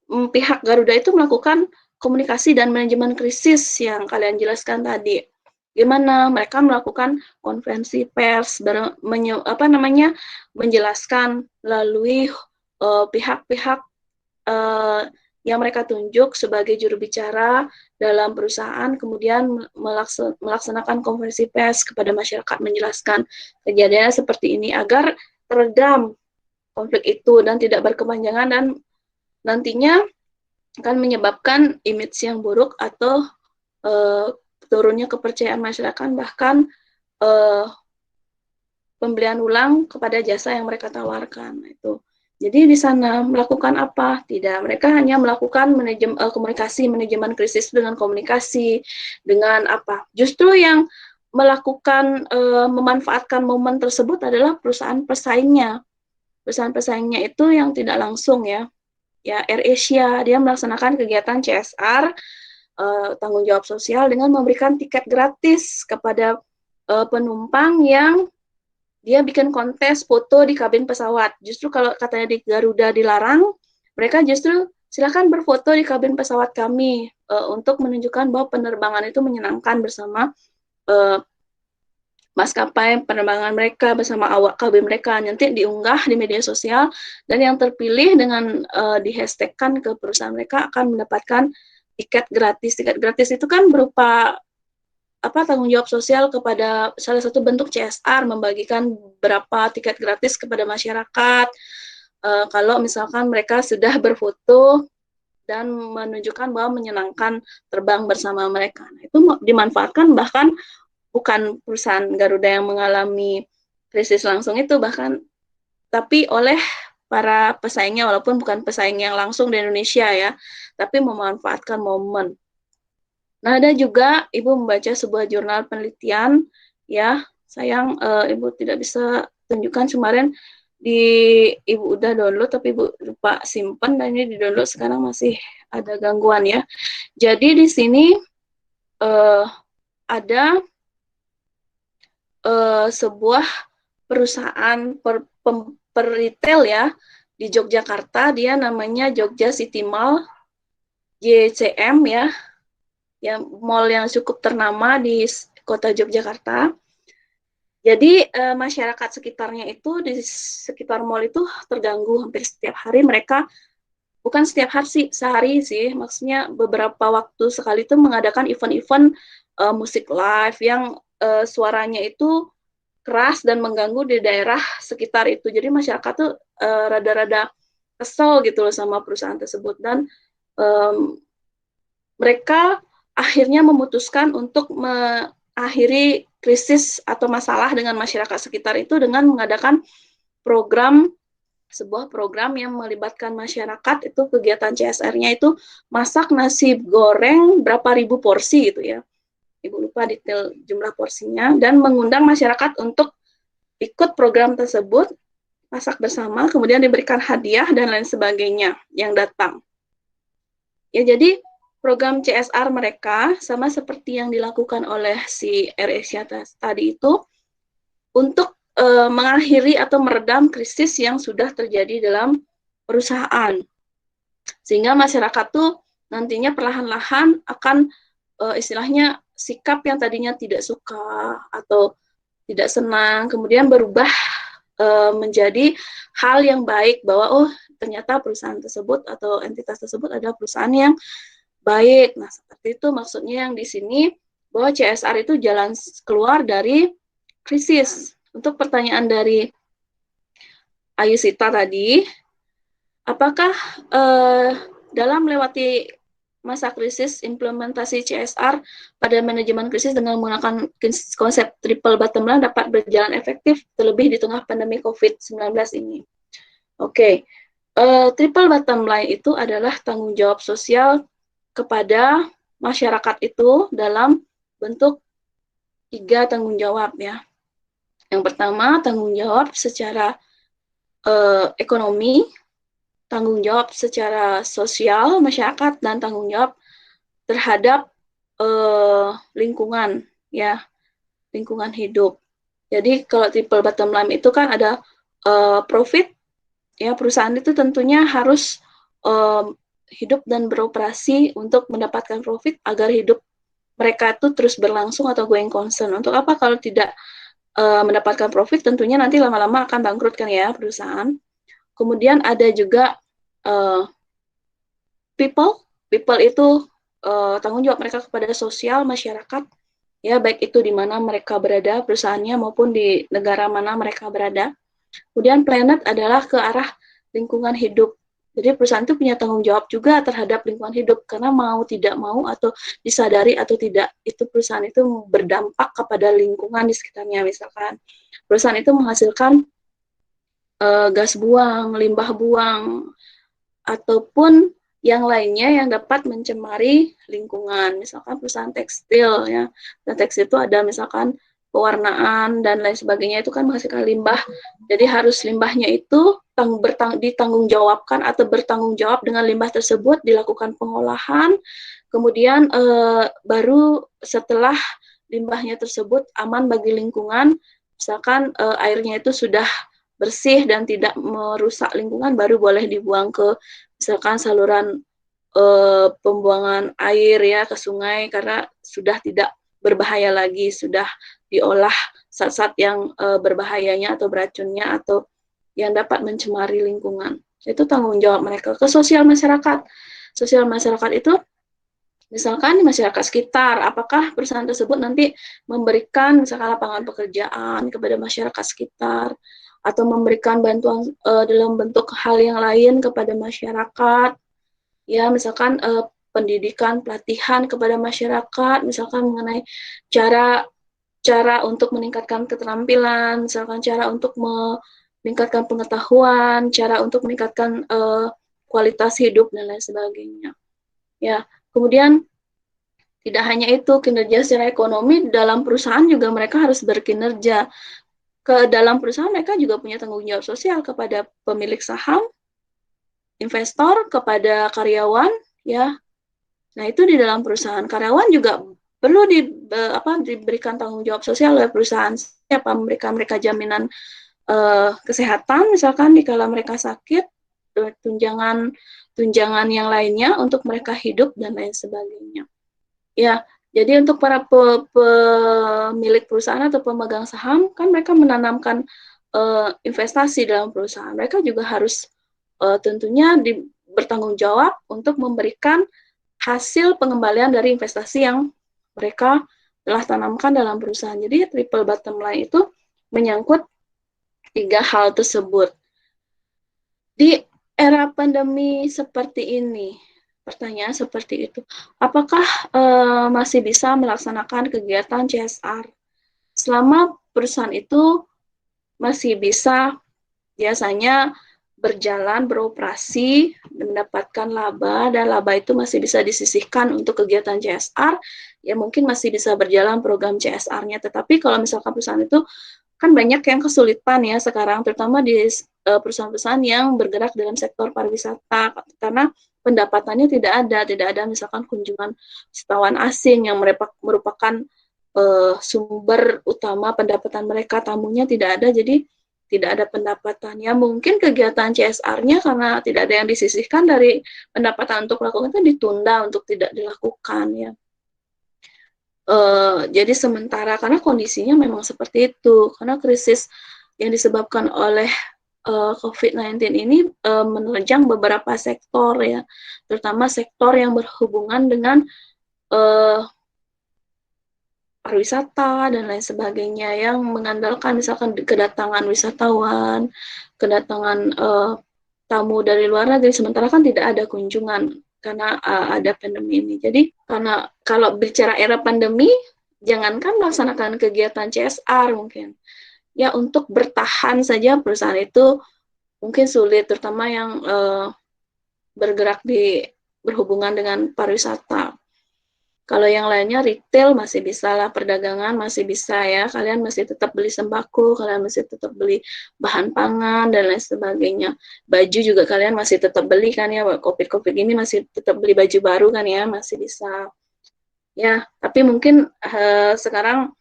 pihak Garuda itu melakukan komunikasi dan manajemen krisis yang kalian jelaskan tadi. Gimana mereka melakukan konferensi pers, menjelaskan melalui pihak-pihak yang mereka tunjuk sebagai juru bicara dalam perusahaan, kemudian melaksanakan konferensi pers kepada masyarakat, menjelaskan kejadiannya seperti ini agar teredam konflik itu dan tidak berkepanjangan, dan nantinya akan menyebabkan image yang buruk atau turunnya kepercayaan masyarakat, bahkan pembelian ulang kepada jasa yang mereka tawarkan. Itu. Jadi di sana melakukan apa? Tidak, mereka hanya melakukan manajemen krisis dengan komunikasi, dengan apa? Justru yang melakukan memanfaatkan momen tersebut adalah perusahaan pesaingnya. Perusahaan pesaingnya itu yang tidak langsung, ya AirAsia, dia melaksanakan kegiatan CSR, tanggung jawab sosial, dengan memberikan tiket gratis kepada penumpang yang dia bikin kontes foto di kabin pesawat. Justru kalau katanya di Garuda dilarang, mereka justru silakan berfoto di kabin pesawat kami untuk menunjukkan bahwa penerbangan itu menyenangkan bersama maskapai penerbangan mereka, bersama awak kabin mereka. Nanti diunggah di media sosial, dan yang terpilih dengan di-hashtagkan ke perusahaan mereka akan mendapatkan tiket gratis. Tiket gratis itu kan berupa tanggung jawab sosial kepada salah satu bentuk CSR, membagikan berapa tiket gratis kepada masyarakat kalau misalkan mereka sudah berfoto dan menunjukkan bahwa menyenangkan terbang bersama mereka. Nah, itu dimanfaatkan, bahkan bukan perusahaan Garuda yang mengalami krisis langsung itu, bahkan tapi oleh para pesaingnya, walaupun bukan pesaing yang langsung di Indonesia, ya, tapi memanfaatkan momen. Nah, ada juga Ibu membaca sebuah jurnal penelitian, ya, sayang Ibu tidak bisa tunjukkan kemarin, Ibu udah download tapi Ibu lupa simpan, dan ini di download sekarang masih ada gangguan, ya. Jadi di sini ada sebuah perusahaan per retail, ya, di Yogyakarta, dia namanya Jogja City Mall, JCM, ya, mall yang cukup ternama di kota Yogyakarta. Jadi masyarakat sekitarnya itu, di sekitar mall itu terganggu hampir setiap hari. Mereka bukan setiap hari sehari sih, maksudnya beberapa waktu sekali itu mengadakan event-event musik live yang suaranya itu keras dan mengganggu di daerah sekitar itu. Jadi masyarakat tuh rada-rada kesel gitu loh sama perusahaan tersebut, dan mereka akhirnya memutuskan untuk mengakhiri krisis atau masalah dengan masyarakat sekitar itu dengan mengadakan sebuah program yang melibatkan masyarakat. Itu kegiatan CSR-nya itu masak nasi goreng berapa ribu porsi gitu, ya. Ibu lupa detail jumlah porsinya, dan mengundang masyarakat untuk ikut program tersebut. masak bersama, kemudian diberikan hadiah dan lain sebagainya yang datang. Ya, jadi program CSR mereka sama seperti yang dilakukan oleh si AirAsia tadi itu untuk mengakhiri atau meredam krisis yang sudah terjadi dalam perusahaan. Sehingga masyarakat tuh nantinya perlahan-lahan akan istilahnya sikap yang tadinya tidak suka atau tidak senang, kemudian berubah menjadi hal yang baik, bahwa oh ternyata perusahaan tersebut atau entitas tersebut adalah perusahaan yang baik. Nah, seperti itu maksudnya yang di sini, bahwa CSR itu jalan keluar dari krisis. Untuk pertanyaan dari Ayusita tadi, apakah dalam melewati masa krisis, implementasi CSR pada manajemen krisis dengan menggunakan konsep triple bottom line dapat berjalan efektif, terlebih di tengah pandemi COVID-19 ini? Oke, triple bottom line itu adalah tanggung jawab sosial kepada masyarakat itu dalam bentuk 3 tanggung jawab ya. Yang pertama, tanggung jawab secara ekonomi, tanggung jawab secara sosial masyarakat, dan tanggung jawab terhadap lingkungan ya, lingkungan hidup. Jadi kalau triple bottom line itu kan ada profit ya, perusahaan itu tentunya harus hidup dan beroperasi untuk mendapatkan profit agar hidup mereka itu terus berlangsung atau going concern. Untuk apa? Kalau tidak mendapatkan profit, tentunya nanti lama-lama akan bangkrut kan ya perusahaan. Kemudian ada juga people itu tanggung jawab mereka kepada sosial masyarakat ya, baik itu di mana mereka berada perusahaannya maupun di negara mana mereka berada. Kemudian planet adalah ke arah lingkungan hidup. Jadi perusahaan itu punya tanggung jawab juga terhadap lingkungan hidup, karena mau tidak mau atau disadari atau tidak, itu perusahaan itu berdampak kepada lingkungan di sekitarnya. Misalkan perusahaan itu menghasilkan gas buang, limbah buang, ataupun yang lainnya yang dapat mencemari lingkungan. Misalkan perusahaan tekstil ya, dan tekstil itu ada misalkan pewarnaan dan lain sebagainya, itu kan menghasilkan limbah. Jadi harus limbahnya itu ditanggung jawabkan atau bertanggung jawab dengan limbah tersebut, dilakukan pengolahan, kemudian baru setelah limbahnya tersebut aman bagi lingkungan, misalkan airnya itu sudah bersih dan tidak merusak lingkungan, baru boleh dibuang ke misalkan saluran pembuangan air ya, ke sungai, karena sudah tidak berbahaya lagi, sudah diolah zat-zat yang berbahayanya atau beracunnya atau yang dapat mencemari lingkungan. Itu tanggung jawab mereka. Ke sosial masyarakat. Sosial masyarakat itu misalkan masyarakat sekitar, apakah perusahaan tersebut nanti memberikan misalkan lapangan pekerjaan kepada masyarakat sekitar, atau memberikan bantuan dalam bentuk hal yang lain kepada masyarakat, ya misalkan pendidikan, pelatihan kepada masyarakat, misalkan mengenai cara untuk meningkatkan keterampilan, misalkan cara untuk meningkatkan pengetahuan, cara untuk meningkatkan kualitas hidup dan lain sebagainya. Ya, kemudian tidak hanya itu, kinerja secara ekonomi dalam perusahaan juga mereka harus berkinerja. Ke dalam perusahaan mereka juga punya tanggung jawab sosial kepada pemilik saham, investor, kepada karyawan, ya. Nah, itu di dalam perusahaan. Karyawan juga perlu diberikan tanggung jawab sosial oleh perusahaan, siapa memberikan mereka jaminan kesehatan, misalkan dikala mereka sakit, tunjangan yang lainnya untuk mereka hidup dan lain sebagainya. Ya, jadi untuk para pemilik perusahaan atau pemegang saham, kan mereka menanamkan investasi dalam perusahaan. Mereka juga harus tentunya bertanggung jawab untuk memberikan hasil pengembalian dari investasi yang mereka telah tanamkan dalam perusahaan. Jadi triple bottom line itu menyangkut 3 hal tersebut. Di era pandemi seperti ini, pertanyaan seperti itu, apakah masih bisa melaksanakan kegiatan CSR? Selama perusahaan itu masih bisa biasanya berjalan, beroperasi, mendapatkan laba, dan laba itu masih bisa disisihkan untuk kegiatan CSR, ya mungkin masih bisa berjalan program CSR-nya. Tetapi kalau misalkan perusahaan itu kan banyak yang kesulitan ya sekarang, terutama di perusahaan-perusahaan yang bergerak dalam sektor pariwisata, karena pendapatannya tidak ada misalkan kunjungan wisatawan asing yang merupakan sumber utama pendapatan mereka, tamunya tidak ada, jadi tidak ada pendapatan. Ya mungkin kegiatan CSR-nya karena tidak ada yang disisihkan dari pendapatan untuk melakukan itu ditunda untuk tidak dilakukan ya. Jadi sementara karena kondisinya memang seperti itu, karena krisis yang disebabkan oleh COVID-19 ini menerjang beberapa sektor ya, terutama sektor yang berhubungan dengan pariwisata dan lain sebagainya yang mengandalkan misalkan kedatangan wisatawan, kedatangan tamu dari luar negeri, sementara kan tidak ada kunjungan karena ada pandemi ini. Jadi karena kalau bicara era pandemi, jangankan melaksanakan kegiatan CSR mungkin, ya untuk bertahan saja perusahaan itu mungkin sulit, terutama yang bergerak berhubungan dengan pariwisata. Kalau yang lainnya retail masih bisa lah, perdagangan masih bisa ya, kalian masih tetap beli sembako, kalian masih tetap beli bahan pangan dan lain sebagainya. Baju juga kalian masih tetap beli kan ya, COVID ini masih tetap beli baju baru kan ya, masih bisa. Ya, tapi mungkin sekarang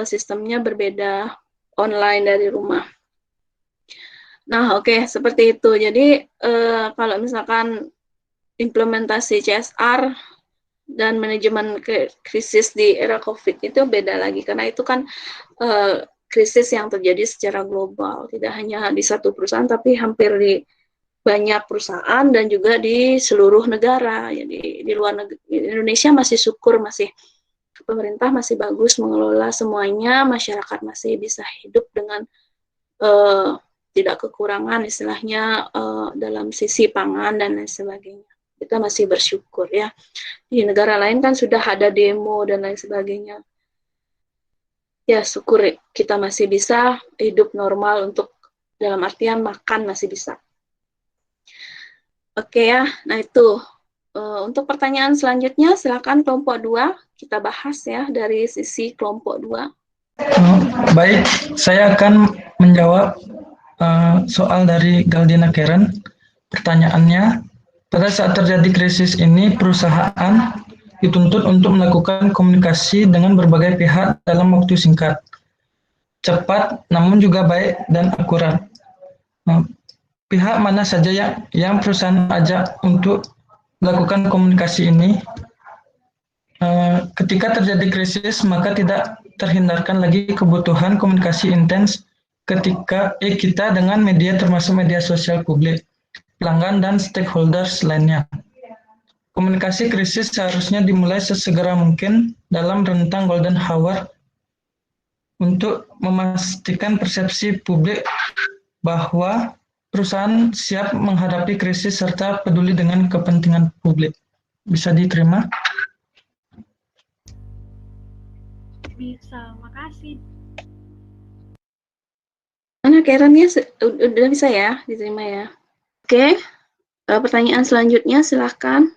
sistemnya berbeda, online dari rumah. Nah, oke, seperti itu. Jadi kalau misalkan implementasi CSR dan manajemen krisis di era COVID itu beda lagi, karena itu kan krisis yang terjadi secara global, tidak hanya di satu perusahaan tapi hampir di banyak perusahaan dan juga di seluruh negara. Jadi di luar negeri, Indonesia masih syukur, masih pemerintah masih bagus mengelola semuanya, masyarakat masih bisa hidup dengan tidak kekurangan istilahnya dalam sisi pangan dan lain sebagainya. Kita masih bersyukur ya. Di negara lain kan sudah ada demo dan lain sebagainya. Ya syukur kita masih bisa hidup normal, untuk dalam artian makan masih bisa. Oke ya, nah itu. Untuk pertanyaan selanjutnya silakan kelompok 2 kita bahas ya dari sisi kelompok 2. Baik, saya akan menjawab soal dari Galdina Karen. Pertanyaannya, pada saat terjadi krisis ini, perusahaan dituntut untuk melakukan komunikasi dengan berbagai pihak dalam waktu singkat, cepat, namun juga baik dan akurat. Pihak mana saja yang perusahaan ajak untuk melakukan komunikasi ini? Ketika terjadi krisis, maka tidak terhindarkan lagi kebutuhan komunikasi intens ketika kita dengan media, termasuk media sosial publik, pelanggan, dan stakeholders lainnya. Komunikasi krisis seharusnya dimulai sesegera mungkin dalam rentang golden hour untuk memastikan persepsi publik bahwa perusahaan siap menghadapi krisis serta peduli dengan kepentingan publik. Bisa diterima? Bisa, makasih. Mana Karen-nya udah bisa ya, diterima ya. Oke, pertanyaan selanjutnya silahkan.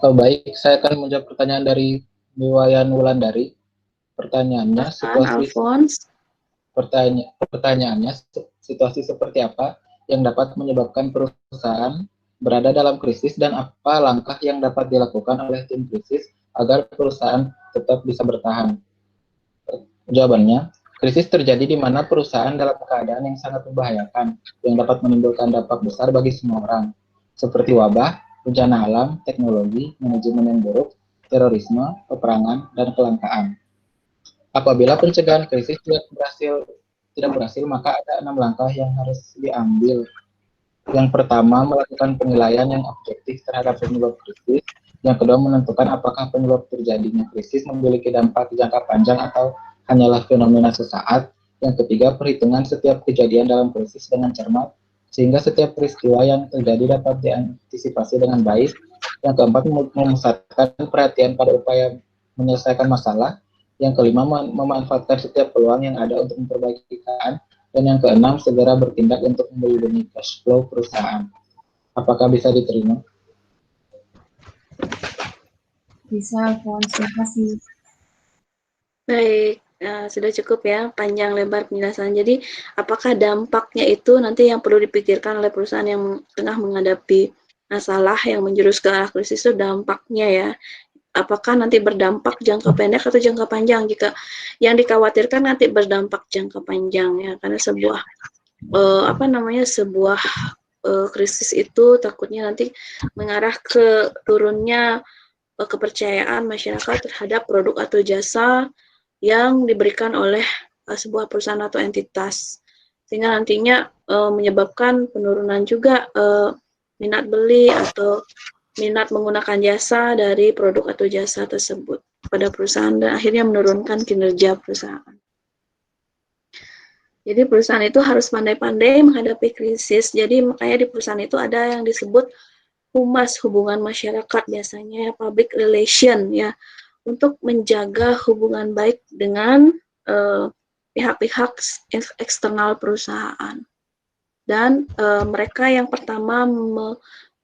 Baik, saya akan menjawab pertanyaan dari Biwayan Wulandari. Pertanyaannya, pertanyaannya, situasi seperti apa yang dapat menyebabkan perusahaan berada dalam krisis dan apa langkah yang dapat dilakukan oleh tim krisis agar perusahaan tetap bisa bertahan? Jawabannya, krisis terjadi di mana perusahaan dalam keadaan yang sangat membahayakan yang dapat menimbulkan dampak besar bagi semua orang, seperti wabah, bencana alam, teknologi, manajemen yang buruk, terorisme, peperangan, dan kelangkaan. Apabila pencegahan krisis tidak berhasil, maka ada 6 langkah yang harus diambil. Yang pertama, melakukan penilaian yang objektif terhadap penyebab krisis. Yang kedua, menentukan apakah penyebab terjadinya krisis memiliki dampak jangka panjang atau hanyalah fenomena sesaat. Yang ketiga, perhitungan setiap kejadian dalam krisis dengan cermat, sehingga setiap peristiwa yang terjadi dapat diantisipasi dengan baik. Yang keempat, memusatkan perhatian pada upaya menyelesaikan masalah. Yang kelima, memanfaatkan setiap peluang yang ada untuk memperbaiki keadaan. Dan yang keenam, segera bertindak untuk melindungi cash flow perusahaan. Apakah bisa diterima? Bisa, Alphonse. Terima kasih. Baik, sudah cukup ya panjang lebar penjelasan. Jadi apakah dampaknya itu nanti yang perlu dipikirkan oleh perusahaan yang tengah menghadapi masalah yang menjurus ke arah krisis itu dampaknya ya. Apakah nanti berdampak jangka pendek atau jangka panjang? Jika yang dikhawatirkan nanti berdampak jangka panjang ya, karena sebuah sebuah krisis itu takutnya nanti mengarah ke turunnya kepercayaan masyarakat terhadap produk atau jasa yang diberikan oleh sebuah perusahaan atau entitas, sehingga nantinya menyebabkan penurunan juga minat beli atau minat menggunakan jasa dari produk atau jasa tersebut pada perusahaan dan akhirnya menurunkan kinerja perusahaan. Jadi perusahaan itu harus pandai-pandai menghadapi krisis. Jadi makanya di perusahaan itu ada yang disebut humas, hubungan masyarakat biasanya, public relation ya, untuk menjaga hubungan baik dengan pihak-pihak eksternal perusahaan. Dan mereka yang pertama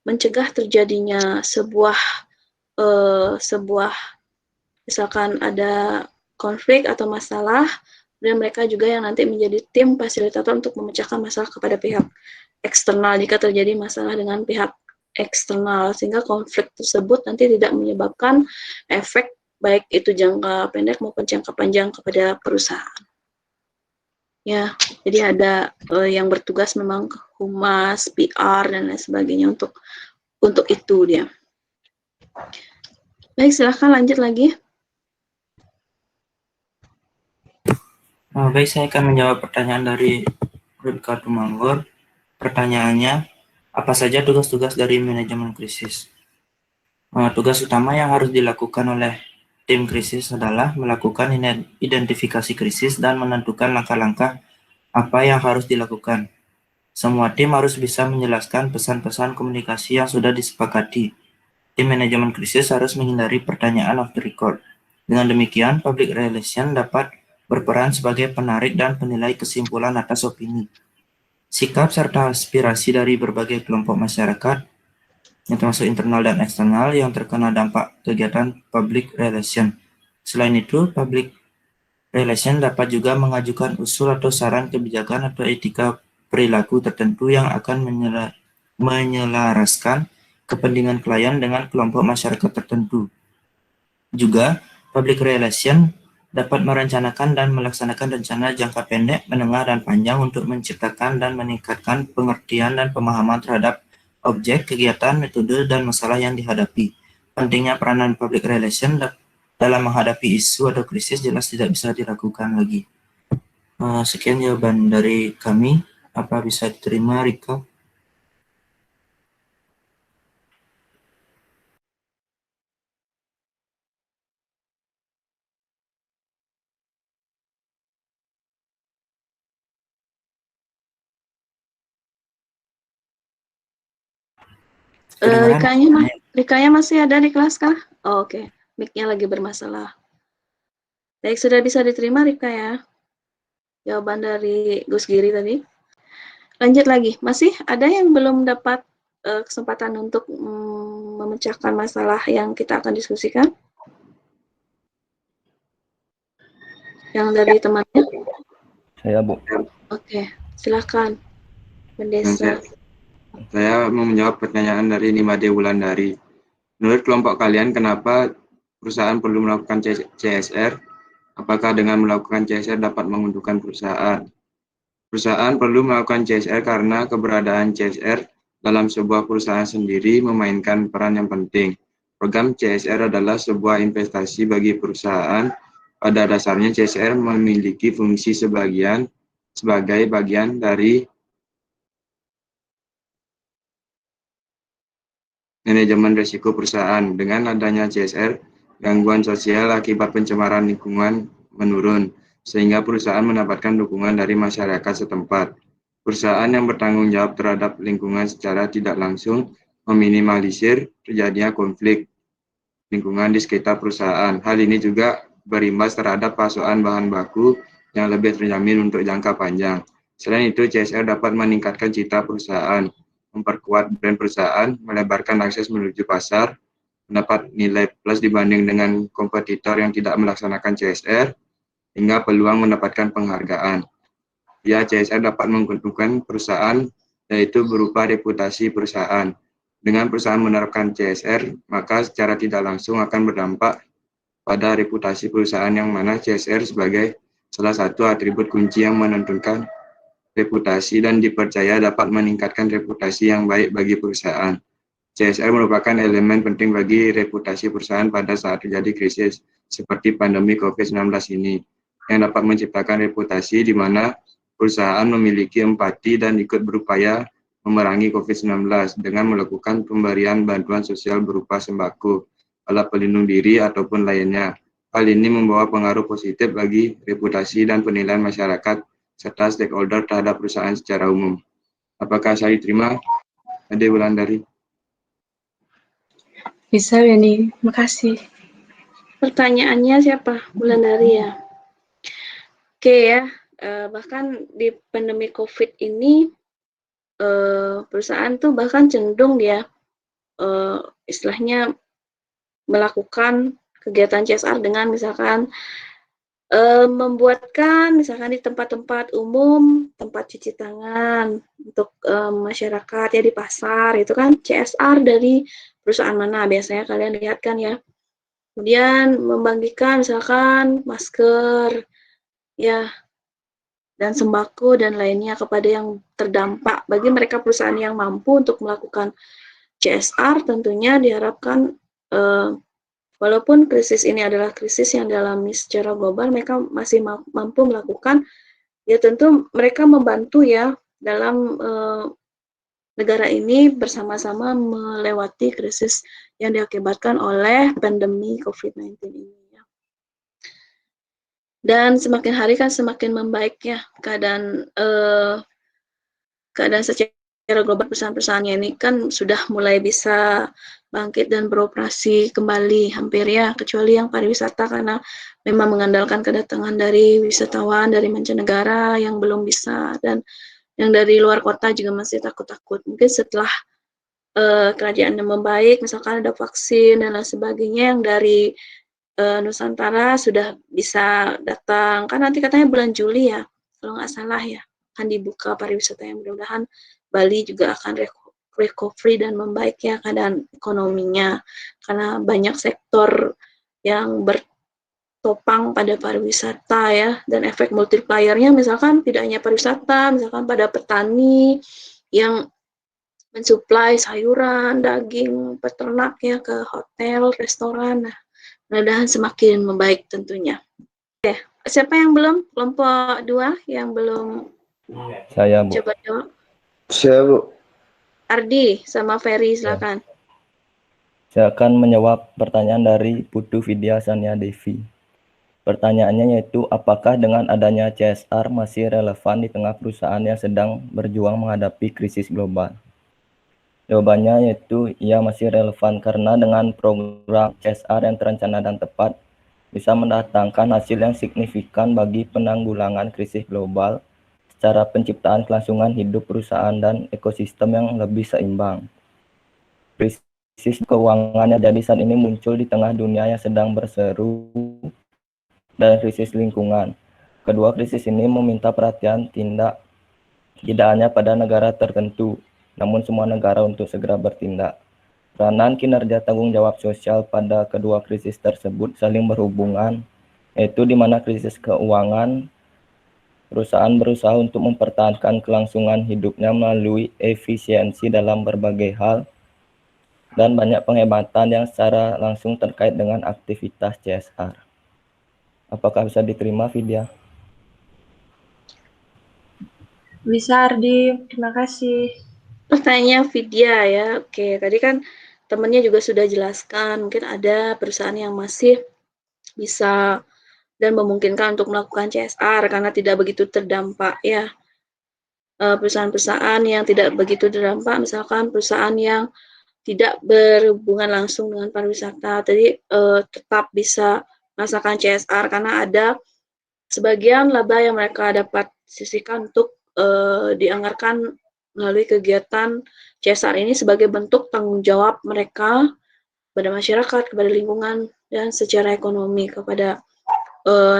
mencegah terjadinya sebuah misalkan ada konflik atau masalah, dan mereka juga yang nanti menjadi tim fasilitator untuk memecahkan masalah kepada pihak eksternal jika terjadi masalah dengan pihak eksternal, sehingga konflik tersebut nanti tidak menyebabkan efek baik itu jangka pendek maupun jangka panjang kepada perusahaan. Ya, jadi ada yang bertugas memang humas, PR dan lain sebagainya untuk itu dia. Baik, silahkan lanjut lagi. Baik, saya akan menjawab pertanyaan dari Rudka Tumanggor. Pertanyaannya, apa saja tugas-tugas dari manajemen krisis? Tugas utama yang harus dilakukan oleh tim krisis adalah melakukan identifikasi krisis dan menentukan langkah-langkah apa yang harus dilakukan. Semua tim harus bisa menjelaskan pesan-pesan komunikasi yang sudah disepakati. Tim manajemen krisis harus menghindari pertanyaan off the record. Dengan demikian, public relation dapat berperan sebagai penarik dan penilai kesimpulan atas opini, sikap serta aspirasi dari berbagai kelompok masyarakat, yang termasuk internal dan eksternal yang terkena dampak kegiatan public relation. Selain itu, public relation dapat juga mengajukan usul atau saran kebijakan atau etika perilaku tertentu yang akan menyelaraskan kepentingan klien dengan kelompok masyarakat tertentu. Juga, public relation dapat merencanakan dan melaksanakan rencana jangka pendek, menengah, dan panjang untuk menciptakan dan meningkatkan pengertian dan pemahaman terhadap objek, kegiatan, metode, dan masalah yang dihadapi. Pentingnya peranan public relation dalam menghadapi isu atau krisis jelas tidak bisa diragukan lagi. Sekian jawaban dari kami. Apa bisa diterima, Rika? Rikanya masih ada di kelas kah? Oh, oke. Mic-nya lagi bermasalah. Baik, sudah bisa diterima Rika ya? Jawaban dari Gus Giri tadi. Lanjut lagi. Masih ada yang belum dapat kesempatan untuk memecahkan masalah yang kita akan diskusikan? Yang dari temannya? Saya, Bu. Oke, silakan. Mendesa. Saya mau menjawab pertanyaan dari Nimade Wulandari. Menurut kelompok kalian, kenapa perusahaan perlu melakukan CSR? Apakah dengan melakukan CSR dapat menguntungkan perusahaan? Perusahaan perlu melakukan CSR karena keberadaan CSR dalam sebuah perusahaan sendiri memainkan peran yang penting. Program CSR adalah sebuah investasi bagi perusahaan. Pada dasarnya CSR memiliki fungsi sebagai bagian dari manajemen risiko perusahaan. Dengan adanya CSR, gangguan sosial akibat pencemaran lingkungan menurun, sehingga perusahaan mendapatkan dukungan dari masyarakat setempat. Perusahaan yang bertanggung jawab terhadap lingkungan secara tidak langsung meminimalisir terjadinya konflik lingkungan di sekitar perusahaan. Hal ini juga berimbas terhadap pasokan bahan baku yang lebih terjamin untuk jangka panjang. Selain itu, CSR dapat meningkatkan citra perusahaan, memperkuat brand perusahaan, melebarkan akses menuju pasar, mendapat nilai plus dibanding dengan kompetitor yang tidak melaksanakan CSR, hingga peluang mendapatkan penghargaan. Ya, CSR dapat menguntungkan perusahaan, yaitu berupa reputasi perusahaan. Dengan perusahaan menerapkan CSR, maka secara tidak langsung akan berdampak pada reputasi perusahaan, yang mana CSR sebagai salah satu atribut kunci yang menentukan reputasi dan dipercaya dapat meningkatkan reputasi yang baik bagi perusahaan. CSR merupakan elemen penting bagi reputasi perusahaan pada saat terjadi krisis seperti pandemi COVID-19 ini, yang dapat menciptakan reputasi di mana perusahaan memiliki empati dan ikut berupaya memerangi COVID-19 dengan melakukan pemberian bantuan sosial berupa sembako, alat pelindung diri, ataupun lainnya. Hal ini membawa pengaruh positif bagi reputasi dan penilaian masyarakat serta stakeholder terhadap perusahaan secara umum. Apakah saya diterima, Ade Wulandari? Bisa, Yani. Makasih. Pertanyaannya siapa? Wulandari ya. Oke ya, bahkan di pandemi COVID ini perusahaan tuh bahkan cenderung dia istilahnya melakukan kegiatan CSR dengan misalkan membuatkan misalkan di tempat-tempat umum tempat cuci tangan untuk masyarakat ya, di pasar itu kan CSR dari perusahaan mana biasanya kalian lihat kan ya. Kemudian membagikan misalkan masker ya dan sembako dan lainnya kepada yang terdampak. Bagi mereka perusahaan yang mampu untuk melakukan CSR, tentunya diharapkan walaupun krisis ini adalah krisis yang dialami secara global, mereka masih mampu melakukan, ya tentu mereka membantu ya dalam negara ini bersama-sama melewati krisis yang diakibatkan oleh pandemi COVID-19 ini. Dan semakin hari kan semakin membaik ya keadaan secara global. Perusahaan-perusahaannya ini kan sudah mulai bisa bangkit dan beroperasi kembali hampir ya, kecuali yang pariwisata karena memang mengandalkan kedatangan dari wisatawan dari mancanegara yang belum bisa, dan yang dari luar kota juga masih takut-takut. Mungkin setelah kerajaannya membaik, misalkan ada vaksin dan lain sebagainya, yang dari Nusantara sudah bisa datang, kan nanti katanya bulan Juli ya, kalau nggak salah ya, akan dibuka pariwisata, yang mudah-mudahan Bali juga akan recovery dan membaik ya keadaan ekonominya, karena banyak sektor yang bertopang pada pariwisata ya, dan efek multiplier-nya misalkan tidak hanya pariwisata, misalkan pada petani yang mensuplai sayuran, daging, peternak ya ke hotel, restoran. Nah, mudah-mudahan semakin membaik tentunya. Oke, siapa yang belum? Kelompok 2 yang belum Saya, Bu. coba jawab. Saya, Bu. Ardi sama Ferry, silakan. Saya akan menjawab pertanyaan dari Putu Vidya Sania Devi. Pertanyaannya yaitu, apakah dengan adanya CSR masih relevan di tengah perusahaan yang sedang berjuang menghadapi krisis global? Jawabannya yaitu ia masih relevan, karena dengan program CSR yang terencana dan tepat bisa mendatangkan hasil yang signifikan bagi penanggulangan krisis global secara penciptaan kelangsungan hidup perusahaan dan ekosistem yang lebih seimbang. Krisis keuangan yang jadi saat ini muncul di tengah dunia yang sedang berseru dan krisis lingkungan. Kedua krisis ini meminta perhatian tidak hanya pada negara tertentu, namun semua negara untuk segera bertindak. Peranan kinerja tanggung jawab sosial pada kedua krisis tersebut saling berhubungan, yaitu di mana krisis keuangan, perusahaan berusaha untuk mempertahankan kelangsungan hidupnya melalui efisiensi dalam berbagai hal, dan banyak penghematan yang secara langsung terkait dengan aktivitas CSR. Apakah bisa diterima, Vidya? Bisa, Ardi. Terima kasih. Pertanyaan Vidya ya. Oke, tadi kan temannya juga sudah jelaskan, mungkin ada perusahaan yang masih bisa dan memungkinkan untuk melakukan CSR karena tidak begitu terdampak ya. Perusahaan-perusahaan yang tidak begitu terdampak, misalkan perusahaan yang tidak berhubungan langsung dengan pariwisata, jadi tetap bisa merasakan CSR karena ada sebagian laba yang mereka dapat sisihkan untuk dianggarkan melalui kegiatan CSR ini sebagai bentuk tanggung jawab mereka kepada masyarakat, kepada lingkungan, dan secara ekonomi kepada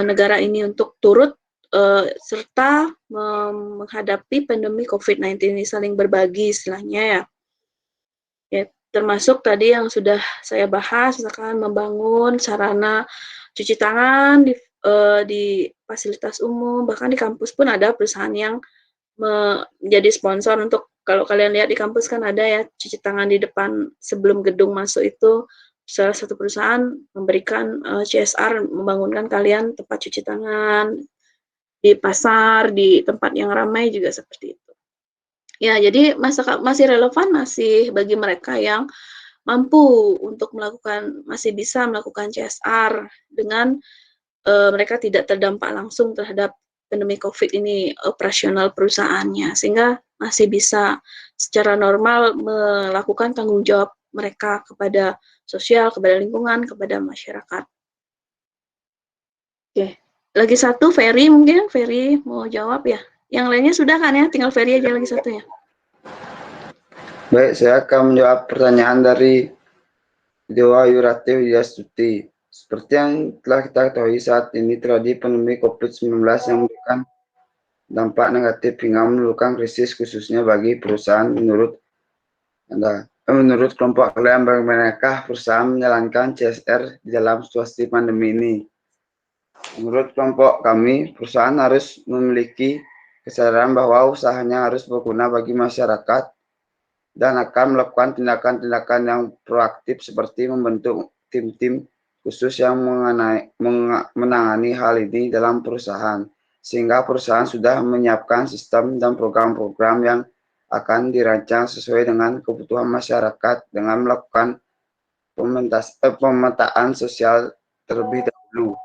negara ini untuk turut serta menghadapi pandemi COVID-19 ini, saling berbagi istilahnya ya. Ya, termasuk tadi yang sudah saya bahas, misalkan membangun sarana cuci tangan di fasilitas umum, bahkan di kampus pun ada perusahaan yang menjadi sponsor untuk, kalau kalian lihat di kampus kan ada ya cuci tangan di depan sebelum gedung masuk itu, salah satu perusahaan memberikan CSR, membangunkan kalian tempat cuci tangan di pasar, di tempat yang ramai juga seperti itu. Ya, jadi masih relevan, masih bagi mereka yang mampu untuk melakukan, masih bisa melakukan CSR dengan mereka tidak terdampak langsung terhadap pandemi COVID ini operasional perusahaannya, sehingga masih bisa secara normal melakukan tanggung jawab mereka kepada sosial, kepada lingkungan, kepada masyarakat. Oke, lagi satu, Ferry mungkin, Ferry mau jawab ya? Yang lainnya sudah kan ya, tinggal Ferry aja lagi satu ya. Baik, saya akan menjawab pertanyaan dari Dewa Yurati Widyastuti. Seperti yang telah kita ketahui, saat ini terjadi pandemi COVID-19 yang memberikan dampak negatif hingga menimbulkan krisis khususnya bagi perusahaan. Menurut kelompok kalian, bagaimanakah perusahaan menjalankan CSR di dalam situasi pandemi ini? Menurut kelompok kami, perusahaan harus memiliki kesadaran bahwa usahanya harus berguna bagi masyarakat dan akan melakukan tindakan-tindakan yang proaktif seperti membentuk tim-tim khusus yang menangani hal ini dalam perusahaan, sehingga perusahaan sudah menyiapkan sistem dan program-program yang akan dirancang sesuai dengan kebutuhan masyarakat dengan melakukan pemetaan sosial terlebih dahulu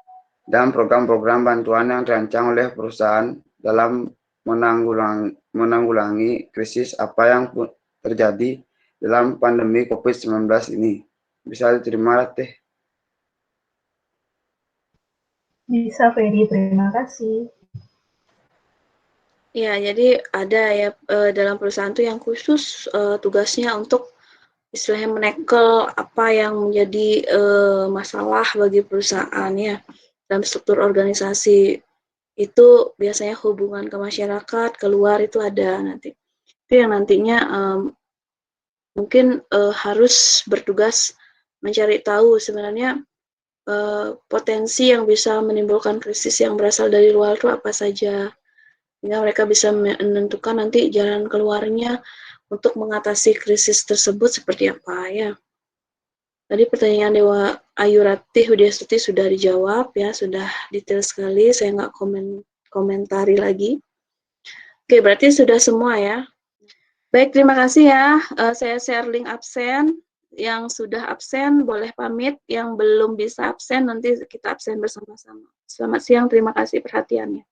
dan program-program bantuan yang dirancang oleh perusahaan dalam menanggulangi krisis apa yang terjadi dalam pandemi COVID-19 ini. Bisa diterima, Teh? Bisa, Ferry. Terima kasih. Ya, jadi ada ya dalam perusahaan itu yang khusus tugasnya untuk istilahnya menekel apa yang menjadi masalah bagi perusahaan ya. Dalam struktur organisasi itu biasanya hubungan ke masyarakat, keluar itu ada nanti. Itu yang nantinya mungkin harus bertugas mencari tahu sebenarnya potensi yang bisa menimbulkan krisis yang berasal dari luar itu apa saja, sehingga mereka bisa menentukan nanti jalan keluarnya untuk mengatasi krisis tersebut seperti apa ya. Tadi pertanyaan Dewa Ayurati Widyastuti sudah dijawab ya, sudah detail sekali, saya nggak komentari lagi. Oke, berarti sudah semua ya. Baik, terima kasih ya. Saya share link absen. Yang sudah absen boleh pamit, yang belum bisa absen nanti kita absen bersama-sama. Selamat siang, terima kasih perhatiannya.